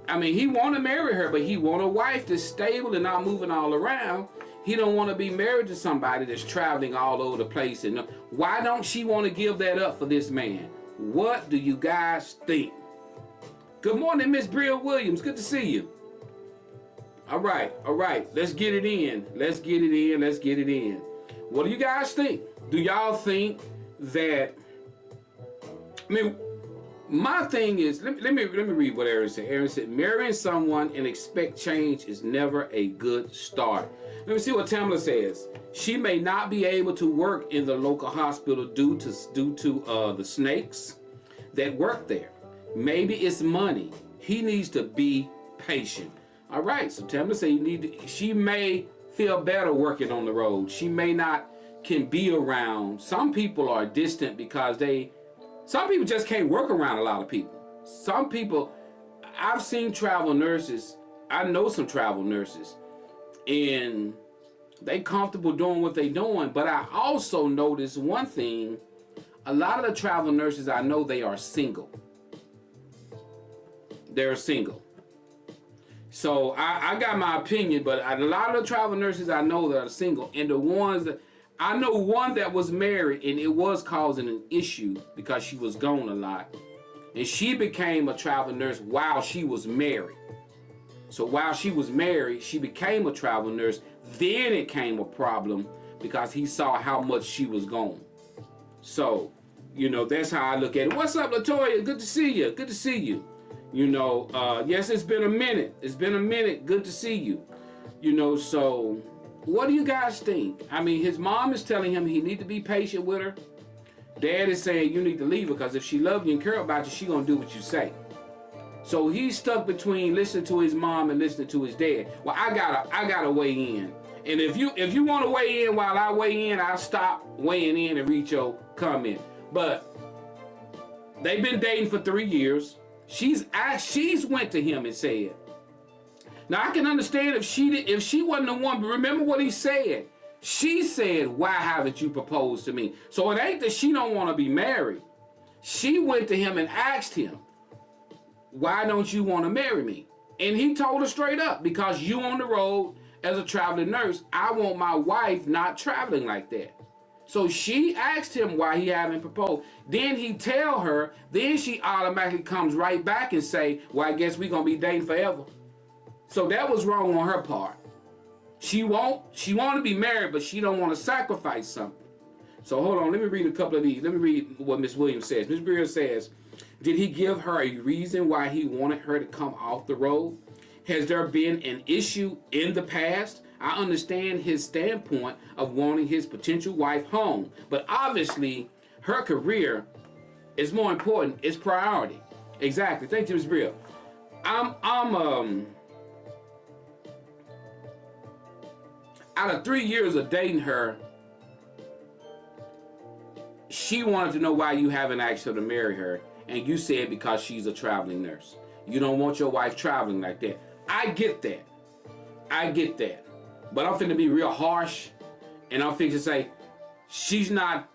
I mean, he want to marry her, but he want a wife that's stable and not moving all around. He don't want to be married to somebody that's traveling all over the place. And why don't she want to give that up for this man? What do you guys think? Good morning, Miss Brill Williams. Good to see you. All right. Let's get it in. What do you guys think? Do y'all think that? I mean, my thing is, let me read what Aaron said. Aaron said, marrying someone and expect change is never a good start. Let me see what Tamla says. She may not be able to work in the local hospital due to the snakes that work there. Maybe it's money. He needs to be patient. All right, so Tamla said she may feel better working on the road. She may not can be around. Some people are distant because Some people just can't work around a lot of people. Some people, I've seen travel nurses. I know some travel nurses, and they comfortable doing what they doing. But I also noticed one thing. A lot of the travel nurses I know, they are single. They're single. So I got my opinion, but a lot of the travel nurses I know that are single, and the ones that, I know one that was married, and it was causing an issue because she was gone a lot. And she became a travel nurse while she was married. So while she was married, she became a travel nurse. Then it came a problem because he saw how much she was gone. So, you know, that's how I look at it. What's up, Latoya? Good to see you. Good to see you. You know, yes, it's been a minute. It's been a minute. Good to see you. You know, so what do you guys think? I mean, his mom is telling him he need to be patient with her. Dad is saying you need to leave her because if she loves you and care about you, she gonna do what you say. So he's stuck between listening to his mom and listening to his dad. Well, I gotta weigh in. And if you want to weigh in while I weigh in, I'll stop weighing in and read your comment. But they've been dating for 3 years. She's went to him and said. Now I can understand if she wasn't the one, but remember what he said. She said, "Why haven't you proposed to me?" So it ain't that she don't want to be married. She went to him and asked him, "Why don't you want to marry me?" And he told her straight up, "Because you on the road as a traveling nurse, I want my wife not traveling like that." So she asked him why he haven't proposed. Then he tell her, then she automatically comes right back and say, "Well, I guess we gonna be dating forever." So that was wrong on her part. She want to be married, but she don't want to sacrifice something. So hold on, let me read a couple of these. Let me read what Miss Williams says. Miss Breer says, did he give her a reason why he wanted her to come off the road? Has there been an issue in the past? I understand his standpoint of wanting his potential wife home, but obviously her career is more important. It's priority. Exactly. Thank you, Ms. Brill. Out of 3 years of dating her, she wanted to know why you haven't asked her to marry her, and you said because she's a traveling nurse. You don't want your wife traveling like that. I get that. I get that. But I'm finna be real harsh, and I'm finna say, she's not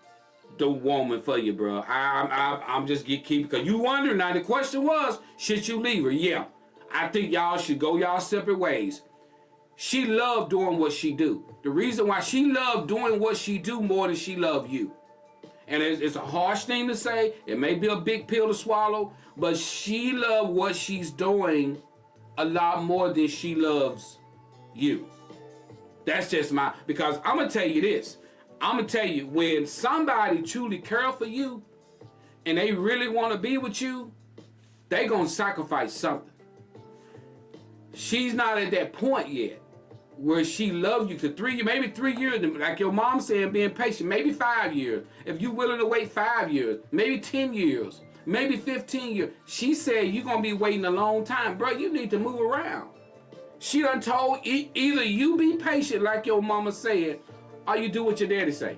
the woman for you, bro. I'm just keep, because you wondering, now the question was, should you leave her? Yeah. I think y'all should go y'all separate ways. She loved doing what she do. The reason why she loved doing what she do more than she loved you. And it's a harsh thing to say. It may be a big pill to swallow, but she loved what she's doing a lot more than she loves you. That's just because I'm going to tell you this. I'm going to tell you, when somebody truly cares for you and they really want to be with you, they going to sacrifice something. She's not at that point yet where she loved you to maybe 3 years, like your mom said, being patient, maybe 5 years. If you're willing to wait 5 years, maybe 10 years, maybe 15 years. She said you're going to be waiting a long time. Bro, you need to move around. She done told either you be patient like your mama said, or you do what your daddy say.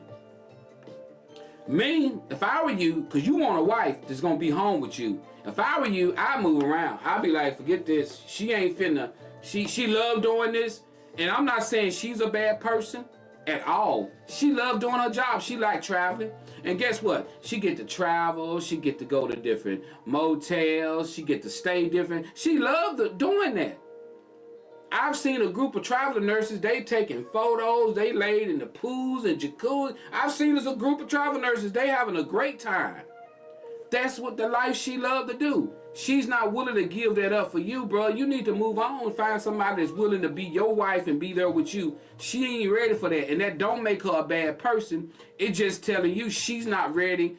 Me, if I were you, because you want a wife that's going to be home with you, if I were you, I'd move around. I'd be like, forget this. She ain't finna. She loved doing this. And I'm not saying she's a bad person at all. She loved doing her job. She liked traveling. And guess what? She get to travel. She get to go to different motels. She get to stay different. She loved doing that. I've seen a group of traveling nurses, they taking photos, they laid in the pools and jacuzzi. I've seen as a group of travel nurses, they having a great time. That's what the life she loved to do. She's not willing to give that up for you, bro. You need to move on and find somebody that's willing to be your wife and be there with you. She ain't ready for that, and that don't make her a bad person. It's just telling you she's not ready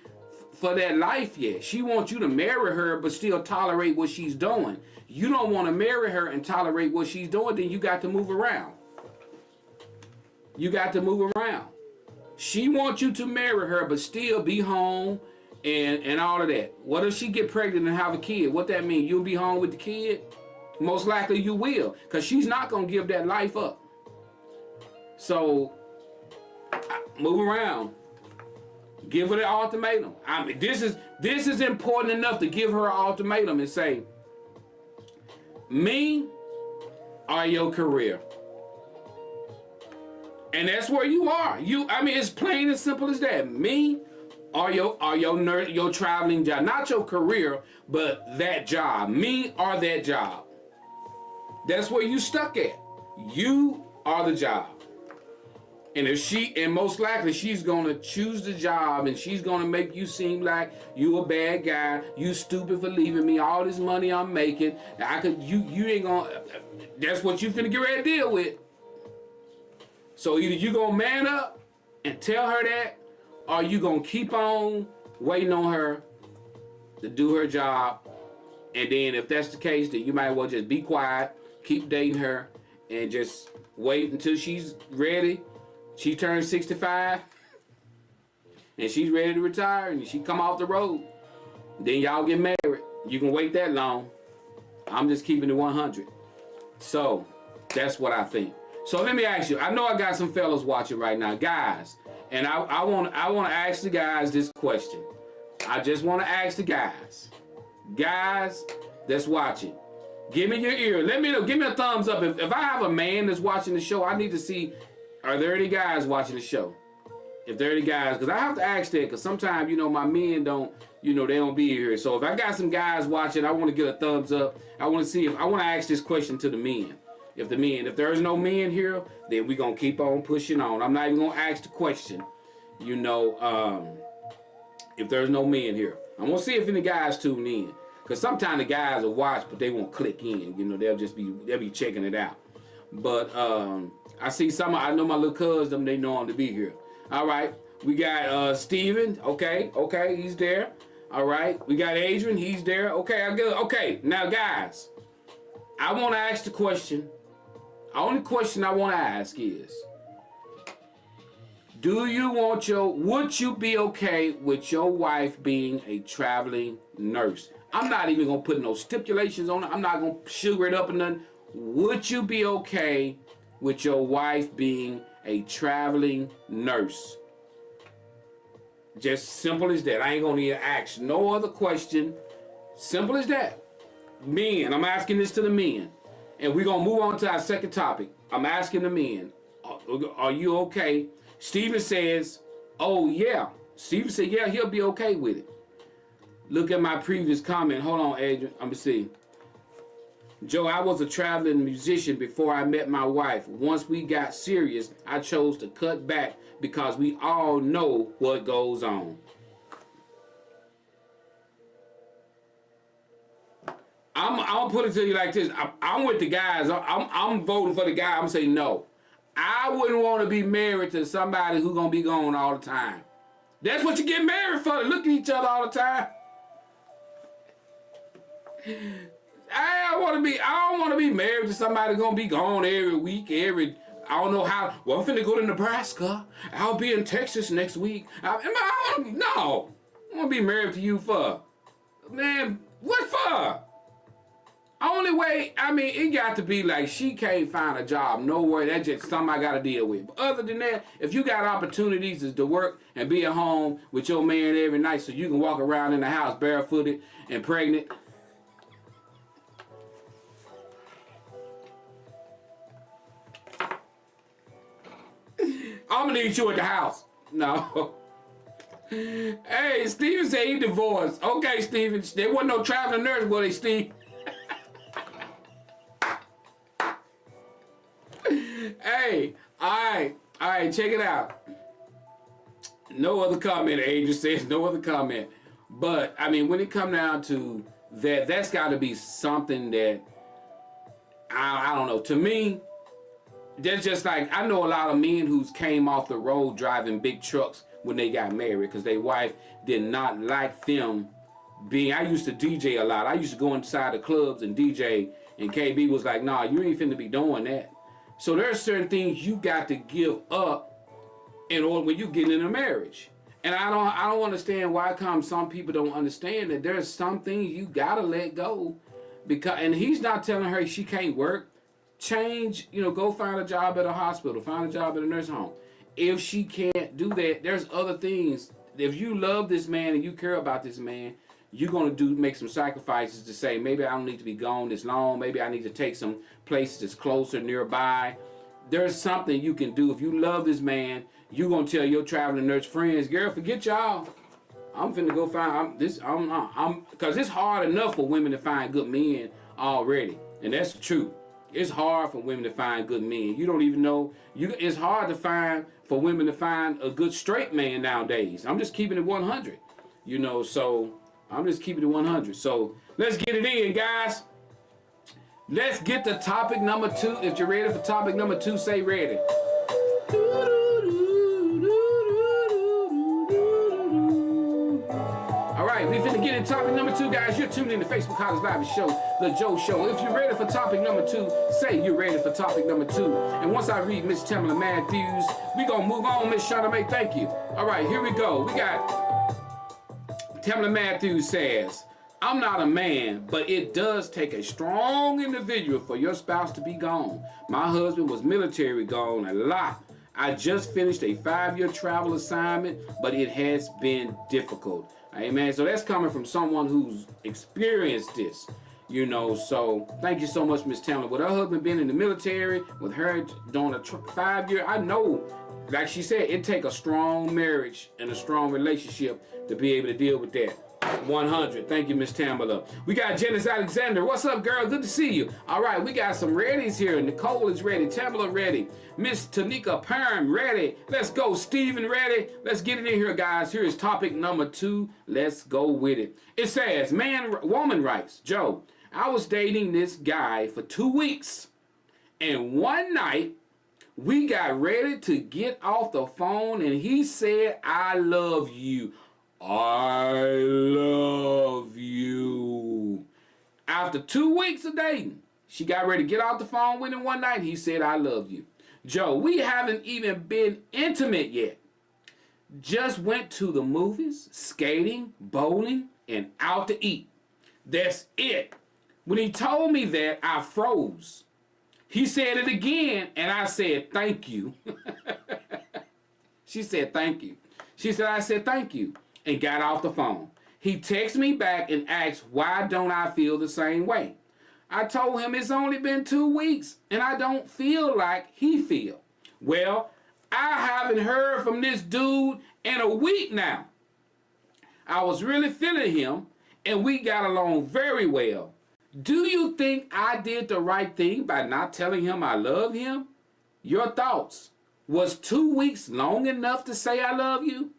for that life yet. She wants you to marry her but still tolerate what she's doing. You don't want to marry her and tolerate what she's doing, then you got to move around. You got to move around. She wants you to marry her but still be home and all of that. What if she get pregnant and have a kid? What that mean? You'll be home with the kid? Most likely you will, because she's not going to give that life up. So, move around. Give her the ultimatum. I mean, this is important enough to give her an ultimatum and say, me or your career. And that's where you are. I mean, it's plain and simple as that. Me or your traveling job. Not your career, but that job. Me or that job. That's where you stuck at. You are the job. And most likely she's gonna choose the job, and she's gonna make you seem like you a bad guy, you stupid for leaving me, all this money I'm making. You ain't gonna, that's what you finna get ready to deal with. So either you gonna man up and tell her that, or you gonna keep on waiting on her to do her job. And then if that's the case, then you might as well just be quiet, keep dating her, and just wait until she's ready. She turns 65 and she's ready to retire, and she come off the road. Then y'all get married. You can wait that long. I'm just keeping it 100. So that's what I think. So let me ask you. I know I got some fellas watching right now, guys, and I want to ask the guys this question. I just want to ask the guys that's watching. Give me your ear. Let me know. Give me a thumbs up. If I have a man that's watching the show, I need to see, are there any guys watching the show? If there are any guys, because I have to ask that, because sometimes, my men don't, they don't be here. So if I got some guys watching, I want to get a thumbs up. I want to ask this question to the men. If there's no men here, then we're going to keep on pushing on. I'm not even going to ask the question, if there's no men here. I'm going to see if any guys tune in. Because sometimes the guys will watch, but they won't click in. They'll be checking it out. But I see I know my little cousins, they know I'm to be here. All right, we got Steven. Okay, he's there. All right, we got Adrian, he's there. Okay, I'm good. Okay, now guys, I want to ask the question. The only question I want to ask is, would you be okay with your wife being a traveling nurse? I'm not even going to put no stipulations on it. I'm not going to sugar it up or nothing. Would you be okay with your wife being a traveling nurse? Just simple as that. I ain't going to need to ask no other question. Simple as that. Men, I'm asking this to the men. And we're going to move on to our second topic. I'm asking the men, are you okay? Steven says, oh yeah. Steven said, yeah, he'll be okay with it. Look at my previous comment. Hold on, Adrian. I'm going to see. Joe, I was a traveling musician before I met my wife. Once we got serious, I chose to cut back because we all know what goes on. I'm put it to you like this. I'm with the guys. I'm voting for the guy. I'm saying no. I wouldn't want to be married to somebody who's going to be gone all the time. That's what you get married for, to look at each other all the time. I don't want to be married to somebody gonna be gone every week, I don't know how. Well, I'm finna go to Nebraska. I'll be in Texas next week. No, I want to be married to you for, man, what for? Only way, it got to be like she can't find a job nowhere. That's just something I got to deal with. But other than that, if you got opportunities to work and be at home with your man every night so you can walk around in the house barefooted and pregnant, I'm gonna need you at the house. No. Hey, Steven said he divorced. Okay, Steven. There wasn't no traveling nurse, was they, Steve? Hey, all right, check it out. No other comment, Adrian says, no other comment. But, when it comes down to that, that's got to be something that, I don't know, to me, there's just like, I know a lot of men who's came off the road driving big trucks when they got married because their wife did not like them being, I used to DJ a lot. I used to go inside the clubs and DJ, and KB was like, nah, you ain't finna be doing that. So there's certain things you got to give up in order when you get in a marriage. And I don't understand why some people don't understand that there's some things you gotta let go, and he's not telling her she can't work. Change, go find a job at a hospital, find a job at a nursing home. If she can't do that, there's other things if you love this man and you care about this man, you're gonna make some sacrifices to say, maybe I don't need to be gone this long. Maybe I need to take some places that's closer, nearby. There's something you can do. If you love this man, you're gonna tell your traveling nurse friends, girl, forget y'all. I'm finna go find because it's hard enough for women to find good men already, and that's the truth. It's hard for women to find good men. You don't even know. It's hard for women to find a good straight man nowadays. I'm just keeping it 100, So I'm just keeping it 100. So let's get it in, guys. Let's get to topic number 2. If you're ready for topic number 2, say ready. All right, we finna get in topic number 2, guys. You're tuned in to Facebook College Bible Show, The Joe Show. If you're ready for topic number 2, say you're ready for topic number 2. And once I read Miss Tamala Matthews, we gonna move on. Miss Shauna May, thank you. All right, here we go. We got Tamala Matthews says, I'm not a man, but it does take a strong individual for your spouse to be gone. My husband was military gone a lot. I just finished a 5-year travel assignment, but it has been difficult. Amen. So that's coming from someone who's experienced this, So thank you so much, Miss Tamla. With her husband being in the military, with her doing a 5-year, I know, like she said, it take a strong marriage and a strong relationship to be able to deal with that. 100. Thank you, Miss Tamala. We got Janice Alexander. What's up, girl? Good to see you. All right, we got some readies here. Nicole is ready. Tamala ready. Miss Tanika Perm ready. Let's go. Steven ready. Let's get it in here, guys. Here is topic number 2. Let's go with it. It says, woman writes, Joe, I was dating this guy for 2 weeks, and one night we got ready to get off the phone, and he said, I love you. I love you. After 2 weeks of dating, she got ready to get off the phone with him one night, and he said, I love you. Joe, we haven't even been intimate yet. Just went to the movies, skating, bowling, and out to eat. That's it. When he told me that, I froze. He said it again, and I said, thank you. She said, thank you. She said, I said, thank you, and got off the phone. He texted me back and asked, why don't I feel the same way? I told him it's only been 2 weeks, and I don't feel like he feel. Well, I haven't heard from this dude in a week now. I was really feeling him, and we got along very well. Do you think I did the right thing by not telling him I love him? Your thoughts. Was 2 weeks long enough to say I love you?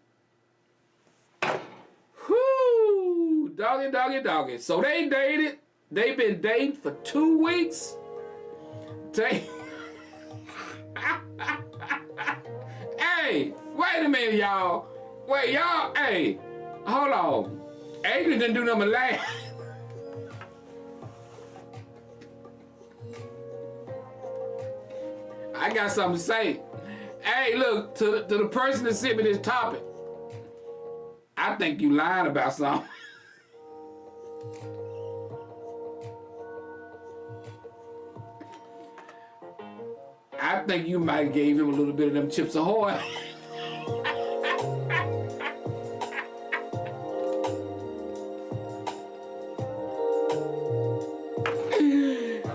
Whoo! Doggy, doggy, doggy. So they dated. They've been dating for 2 weeks. Hey, wait a minute, y'all. Wait, y'all. Hey, hold on. Adrian didn't do nothing but laugh. I got something to say. Hey, look, to the person that sent me this topic, I think you lying about something. I think you might have gave him a little bit of them Chips Ahoy.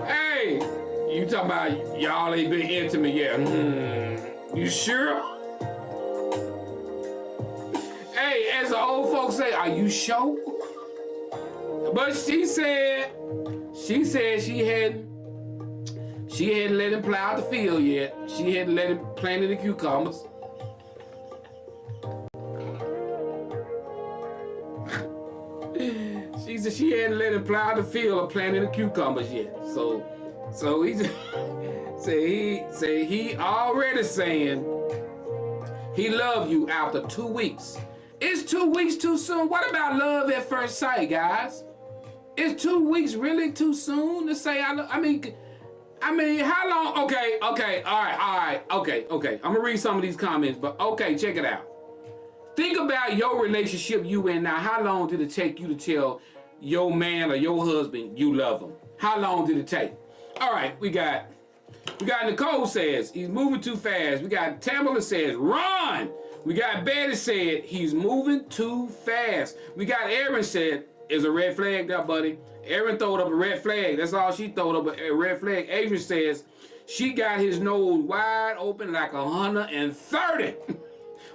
Hey, you talking about y'all ain't been intimate yet? You sure? Hey, as the old folks say, are you sure? But she said she hadn't let him plow the field yet. She hadn't let him plant the cucumbers. She said she hadn't let him plow the field or plant the cucumbers yet. So he said he already saying he love you after 2 weeks. Is 2 weeks too soon? What about love at first sight, guys? Is 2 weeks really too soon to say I love? I mean, how long? Okay, all right, okay. I'm gonna read some of these comments, but okay, check it out. Think about your relationship you in now. How long did it take you to tell your man or your husband you love him? How long did it take? All right, we got Nicole says he's moving too fast. We got Tamala says run. We got Betty said, he's moving too fast. We got Aaron said, is a red flag there, buddy. Aaron throwed up a red flag. That's all she throwed up, a red flag. Adrian says, she got his nose wide open like 130.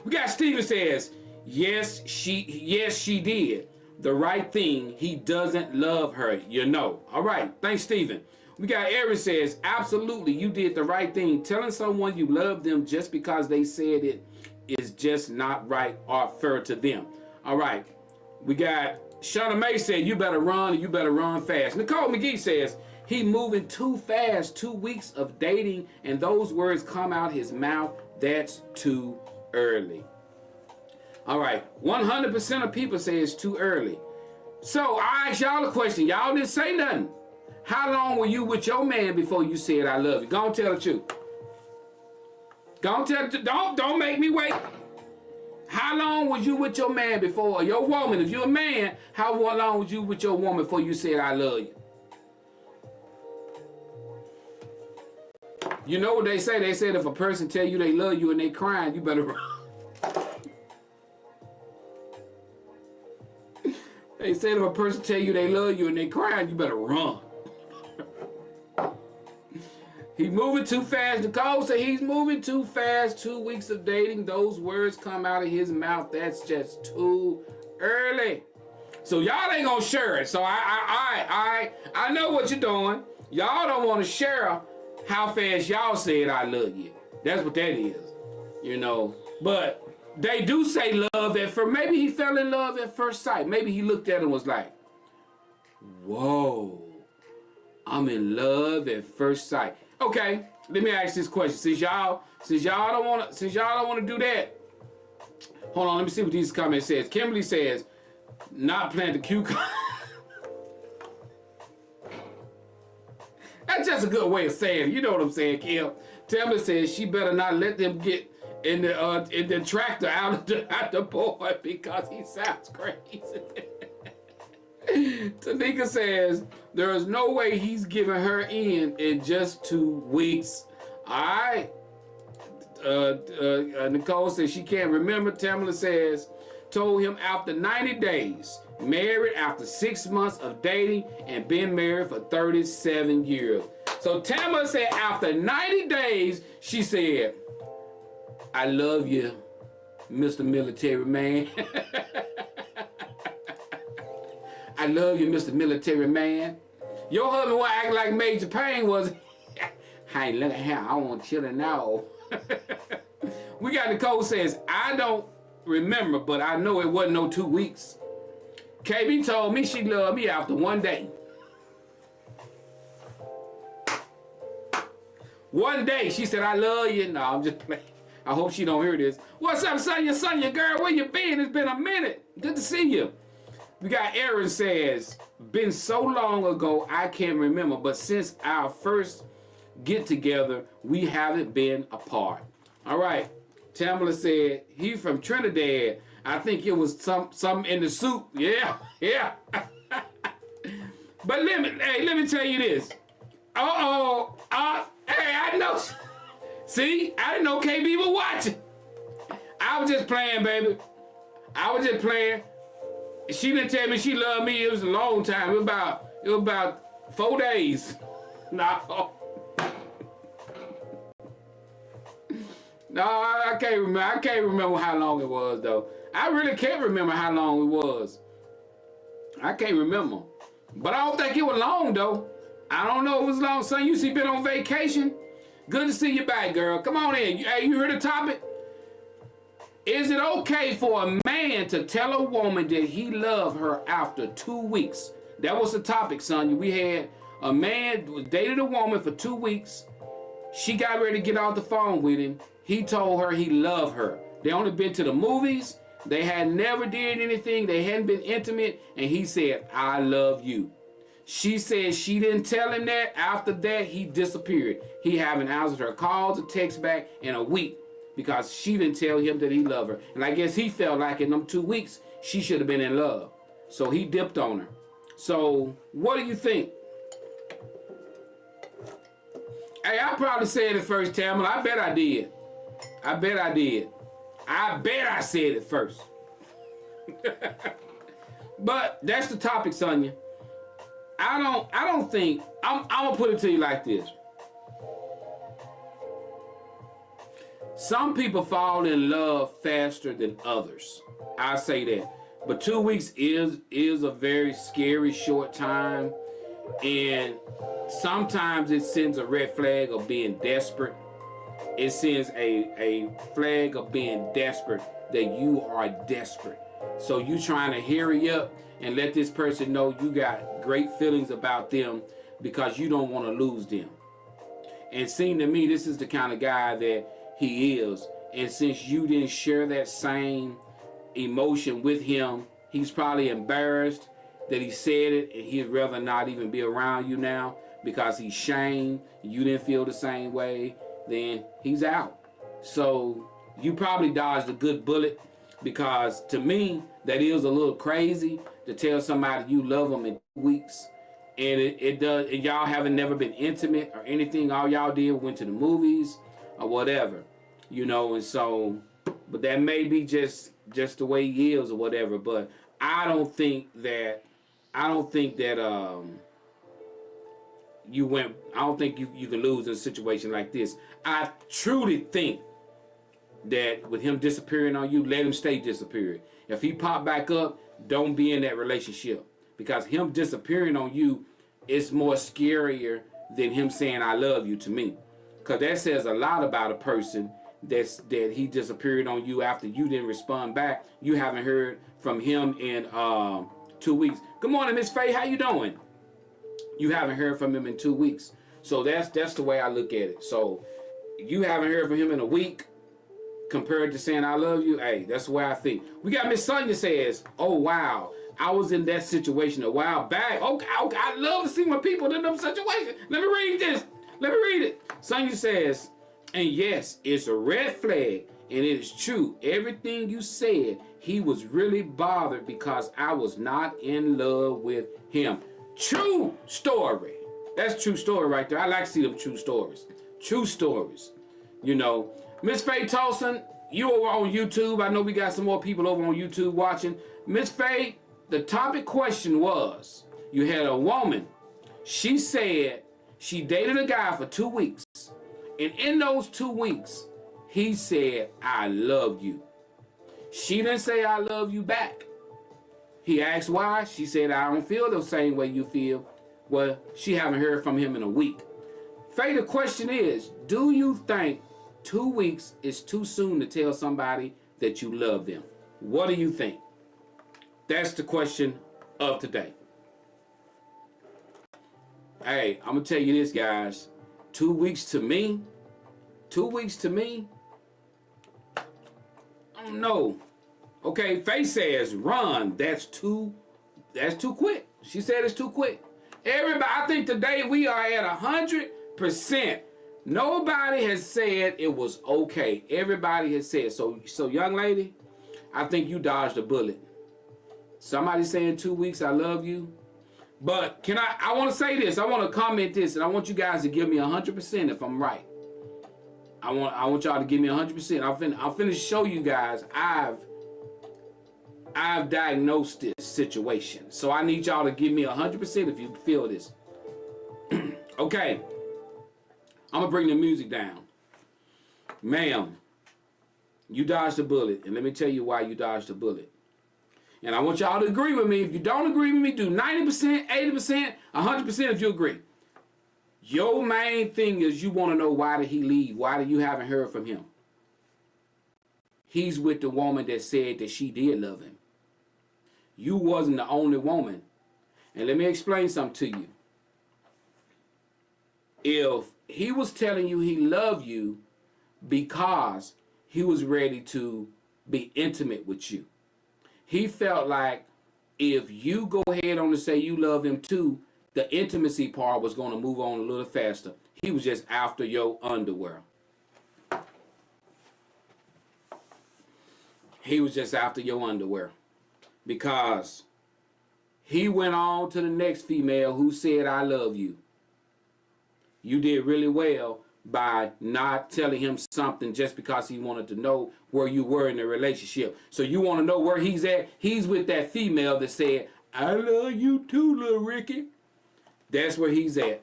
We got Steven says, yes, she did the right thing. He doesn't love her, you know. All right, thanks, Steven. We got Aaron says, absolutely, you did the right thing. Telling someone you love them just because they said it is just not right or fair to them. All right, we got Shauna May said, you better run and you better run fast. Nicole McGee says, he moving too fast, 2 weeks of dating, and those words come out his mouth. That's too early. All right, 100% of people say it's too early. So I asked y'all a question. Y'all didn't say nothing. How long were you with your man before you said I love you? Go on, tell the truth. Go on, tell the truth. Don't make me wait. How long was you with your man before, or your woman? If you're a man, how long was you with your woman before you said I love you? You know what they say? They said if a person tell you they love you and they crying, you better run. They said if a person tell you they love you and they crying, you better run. He moving too fast. Nicole said he's moving too fast. 2 weeks of dating. Those words come out of his mouth. That's just too early. So y'all ain't gonna share it. So I know what you're doing. Y'all don't want to share how fast y'all said I love you. That's what that is. You know. But they do say love at first. Maybe he fell in love at first sight. Maybe he looked at it and was like, whoa, I'm in love at first sight. Okay, let me ask this question. Since y'all don't want to do that, hold on. Let me see what these comments says. Kimberly says, not plant the cucumber. That's just a good way of saying it. You know what I'm saying, Kim? Tamla says she better not let them get in the tractor out the boy because he sounds crazy. Tanika says, there is no way he's giving her in just 2 weeks. All right. Nicole says she can't remember. Tamala says, told him after 90 days. Married after 6 months of dating and been married for 37 years. So Tamala said after 90 days, she said, I love you, Mr. Military Man. I love you, Mr. Military Man. Your husband was acting like Major Payne was. Hey, look at him. I want children now. We got Nicole says, I don't remember, but I know it wasn't no 2 weeks. KB told me she loved me after 1 day. 1 day, she said, I love you. No, I'm just playing. I hope she don't hear this. What's up, Sonya girl? Where you been? It's been a minute. Good to see you. We got Aaron says, been so long ago, I can't remember. But since our first get together, we haven't been apart. All right. Tamala said, he from Trinidad. I think it was something in the soup. Yeah, yeah. But let me tell you this. Hey, I know. See, I didn't know KB was watching. I was just playing, baby. I was just playing. She didn't tell me she loved me. It was a long time. It was about 4 days. No. No, I can't remember. I can't remember how long it was, though. I really can't remember how long it was. I can't remember. But I don't think it was long, though. I don't know if it was long. Son, you see, been on vacation. Good to see you back, girl. Come on in. Hey, you heard the topic? Is it okay for a man to tell a woman that he loved her after 2 weeks? That was the topic, Sonya. We had a man who dated a woman for 2 weeks. She got ready to get off the phone with him. He told her he loved her. They only been to the movies. They had never did anything. They hadn't been intimate. And he said, I love you. She said she didn't tell him that. After that, he disappeared. He haven't answered her calls or text back in a week because she didn't tell him that he loved her. And I guess he felt like in them 2 weeks, she should have been in love. So he dipped on her. So what do you think? Hey, I probably said it first, Tamala. I bet I did. I bet I did. I bet I said it first. But that's the topic, Sonya. I don't think I'm gonna put it to you like this. Some people fall in love faster than others. I say that. But 2 weeks is a very scary short time. And sometimes it sends a red flag of being desperate. It sends a flag of being desperate, that you are desperate. So you trying to hurry up and let this person know you got great feelings about them because you don't want to lose them. And seeing to me, this is the kind of guy that he is. And since you didn't share that same emotion with him, he's probably embarrassed that he said it, and he'd rather not even be around you now because he's shamed. You didn't feel the same way. Then he's out. So you probably dodged a good bullet, because to me that is a little crazy to tell somebody you love them in 2 weeks, and it does. And y'all haven't never been intimate or anything. All y'all did went to the movies or whatever, you know. And so, but that may be just the way he is or whatever. But I don't think that you went. I don't think you can lose in a situation like this. I truly think that with him disappearing on you, let him stay disappeared. If he pop back up, don't be in that relationship, because him disappearing on you is more scarier than him saying I love you to me, because that says a lot about a person that he disappeared on you after you didn't respond back. You haven't heard from him in 2 weeks. Good morning, Miss Faye. How you doing? You haven't heard from him in 2 weeks. So that's the way I look at it. So you haven't heard from him in a week compared to saying I love you. Hey, that's the way I think. We got Miss Sonya says, oh wow, I was in that situation a while back. Okay, I love to see when people in them situations. Let me read this. Let me read it. Sonya says, and yes, it's a red flag, and it is true. Everything you said, he was really bothered because I was not in love with him. True story. That's true story right there. I like to see them true stories. True stories. You know, Miss Faye Tolson, you over on YouTube. I know we got some more people over on YouTube watching. Miss Faye, the topic question was, you had a woman. She said she dated a guy for 2 weeks. And in those 2 weeks, he said, I love you. She didn't say I love you back. He asked why. She said, I don't feel the same way you feel. Well, she haven't heard from him in a week. Faye, the question is, do you think 2 weeks is too soon to tell somebody that you love them? What do you think? That's the question of today. Hey, I'm going to tell you this, guys. 2 weeks to me, 2 weeks to me, I don't know. Okay, Faye says, run. That's too quick. She said it's too quick. Everybody, I think today we are at 100%. Nobody has said it was okay. Everybody has said. So young lady, I think you dodged a bullet. Somebody saying 2 weeks, I love you. But I want to say this. I want to comment this, and I want you guys to give me 100% if I'm right. I want y'all to give me 100%. I'm finna show you guys I've diagnosed this situation. So I need y'all to give me 100% if you feel this. Okay. I'm going to bring the music down. Ma'am, you dodged a bullet. And let me tell you why you dodged a bullet. And I want y'all to agree with me. If you don't agree with me, do 90%, 80%, 100% if you agree. Your main thing is you want to know, why did he leave? Why did you haven't heard from him? He's with the woman that said that she did love him. You wasn't the only woman. And let me explain something to you. If he was telling you he loved you because he was ready to be intimate with you, he felt like if you go ahead on to say you love him too, the intimacy part was going to move on a little faster. He was just after your underwear. He was just after your underwear. Because he went on to the next female who said, I love you. You did really well, by not telling him something just because he wanted to know where you were in the relationship. So you want to know where he's at? He's with that female that said, I love you too, little Ricky. That's where he's at.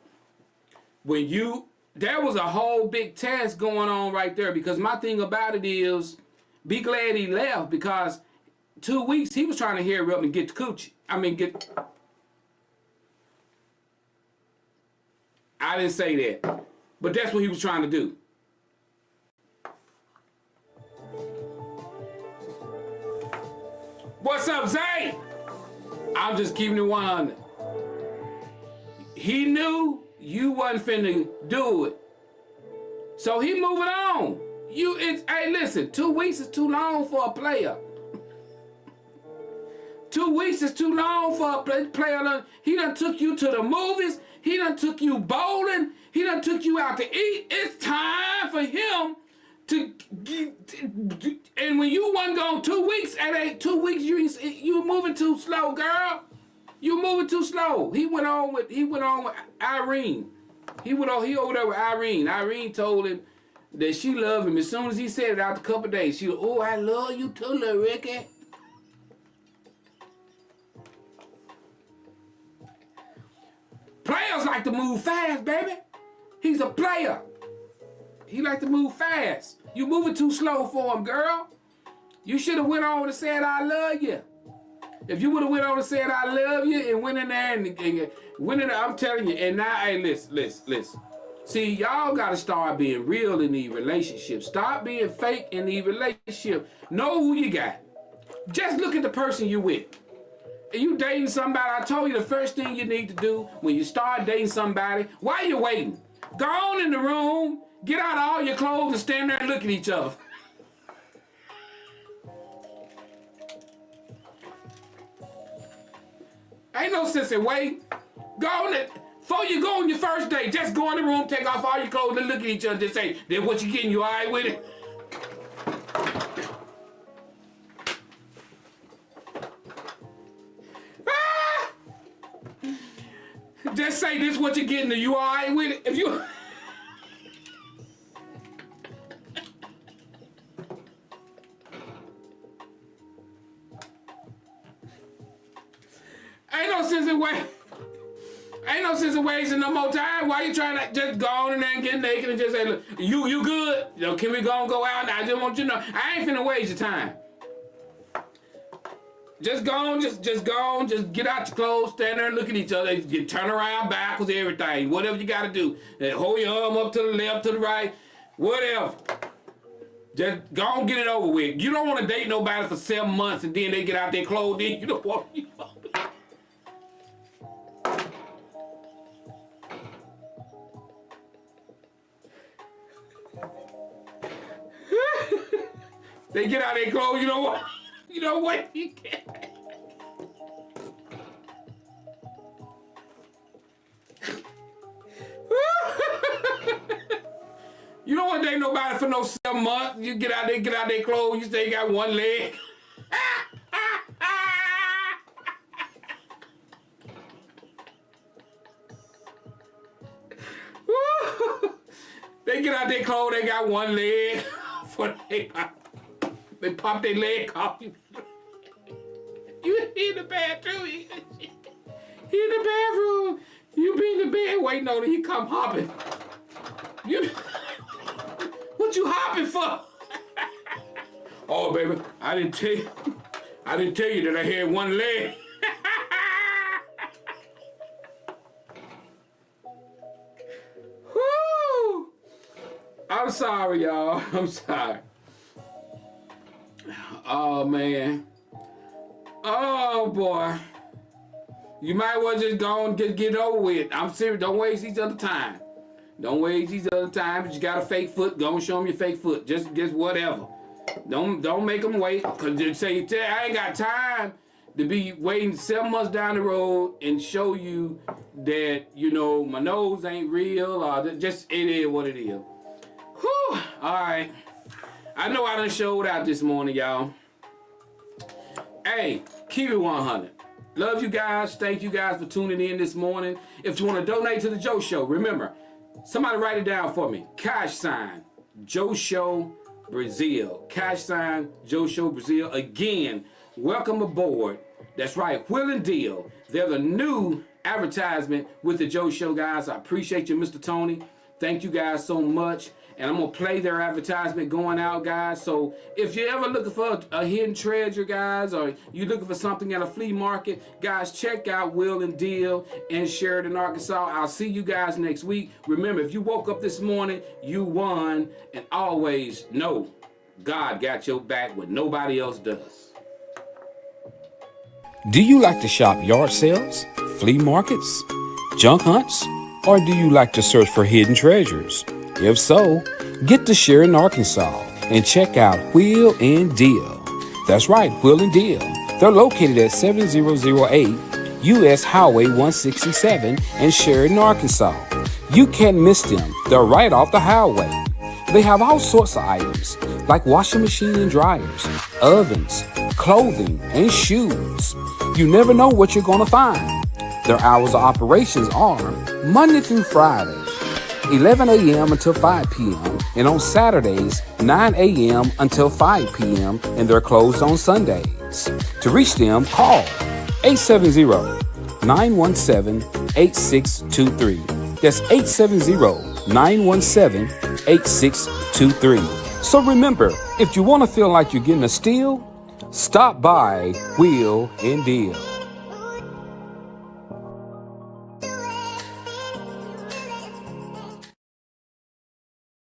There was a whole big test going on right there, because my thing about it is, be glad he left, because 2 weeks he was trying to hurry up and get the coochie. I didn't say that, but that's what he was trying to do. What's up, Zay? I'm just keeping it 100. He knew you wasn't finna do it, so he moving on. Hey, listen, 2 weeks is too long for a player. 2 weeks is too long for a player. He done took you to the movies. He done took you bowling. He done took you out to eat. It's time for him to and when you wasn't gone 2 weeks, and 2 weeks, you moving too slow, girl. You moving too slow. He went on with Irene. He over there with Irene. Irene told him that she loved him. As soon as he said it, after a couple of days, she was, oh, I love you too, little Ricky. Players like to move fast, baby. He's a player. He like to move fast. You moving too slow for him, girl. You should have went on and said, I love you. If you would have went on and said, I love you, and went in there and went in there, I'm telling you, and now, hey, listen. See, y'all got to start being real in these relationships. Stop being fake in these relationships. Know who you got. Just look at the person you're with. And you dating somebody, I told you the first thing you need to do when you start dating somebody, why you waiting? Go on in the room, get out all your clothes and stand there and look at each other. Ain't no sense in waiting. Go on it. Before you go on your first date, just go in the room, take off all your clothes and look at each other and just say, then what you getting, you all right with it? Just say this what you're getting, are you all right with it? If you... Ain't no sense in wasting no more time. Why you trying to just go on in there and get naked and just say, look, you good? You know, can we go out? I just want you to know, I ain't finna waste your time. Just go on, just go on, just get out your clothes, stand there and look at each other, you turn around backwards, everything, whatever you gotta do. And hold your arm up to the left, to the right, whatever. Just go on, get it over with. You don't want to date nobody for 7 months and then they get out their clothes, then you don't want you. They get out their clothes, you know what? You know what? You can't. You don't want to date nobody for no 7 months. You get out their clothes, you say you got one leg. They get out their clothes, they got one leg. They pop their leg off. You in the bathroom. He in the bathroom. You be in the bed waiting on him. He come hopping. What you hopping for? Oh, baby, I didn't tell you that I had one leg. Woo! I'm sorry, y'all. I'm sorry. Oh, man. Oh, boy. You might well just go and just get over with. I'm serious. Don't waste each other time. Don't waste each other time. If you got a fake foot, go and show them your fake foot. Just whatever. Don't make them wait. Because they say, I ain't got time to be waiting 7 months down the road and show you that, you know, my nose ain't real. Or just, it is what it is. Whew. All right. I know I done showed out this morning, y'all. Hey, keep it 100. Love you guys. Thank you guys for tuning in this morning. If you want to donate to the Joe Show, remember, Somebody write it down for me. Cash sign, Joe Show Brazil. Cash sign, Joe Show Brazil. Again, welcome aboard. That's right, Will and Deal. They're the new advertisement with the Joe Show, guys. I appreciate you, Mr. Tony. Thank you guys so much. And I'm going to play their advertisement going out, guys. So if you're ever looking for a hidden treasure, guys, or you're looking for something at a flea market, guys, check out Will and Deal in Sheridan, Arkansas. I'll see you guys next week. Remember, if you woke up this morning, you won. And always know God got your back when nobody else does. Do you like to shop yard sales, flea markets, junk hunts, or do you like to search for hidden treasures? If so, get to Sheridan, Arkansas and check out Will and Deal. That's right, Will and Deal. They're located at 7008 US Highway 167 in Sheridan, Arkansas. You can't miss them. They're right off the highway. They have all sorts of items like washing machine and dryers, ovens, clothing, and shoes. You never know what you're going to find. Their hours of operations are Monday through Friday, 11 a.m. until 5 p.m. and on Saturdays, 9 a.m. until 5 p.m. and they're closed on Sundays. To reach them, call 870-917-8623. That's 870-917-8623. So remember, if you want to feel like you're getting a steal, stop by Will and Deal.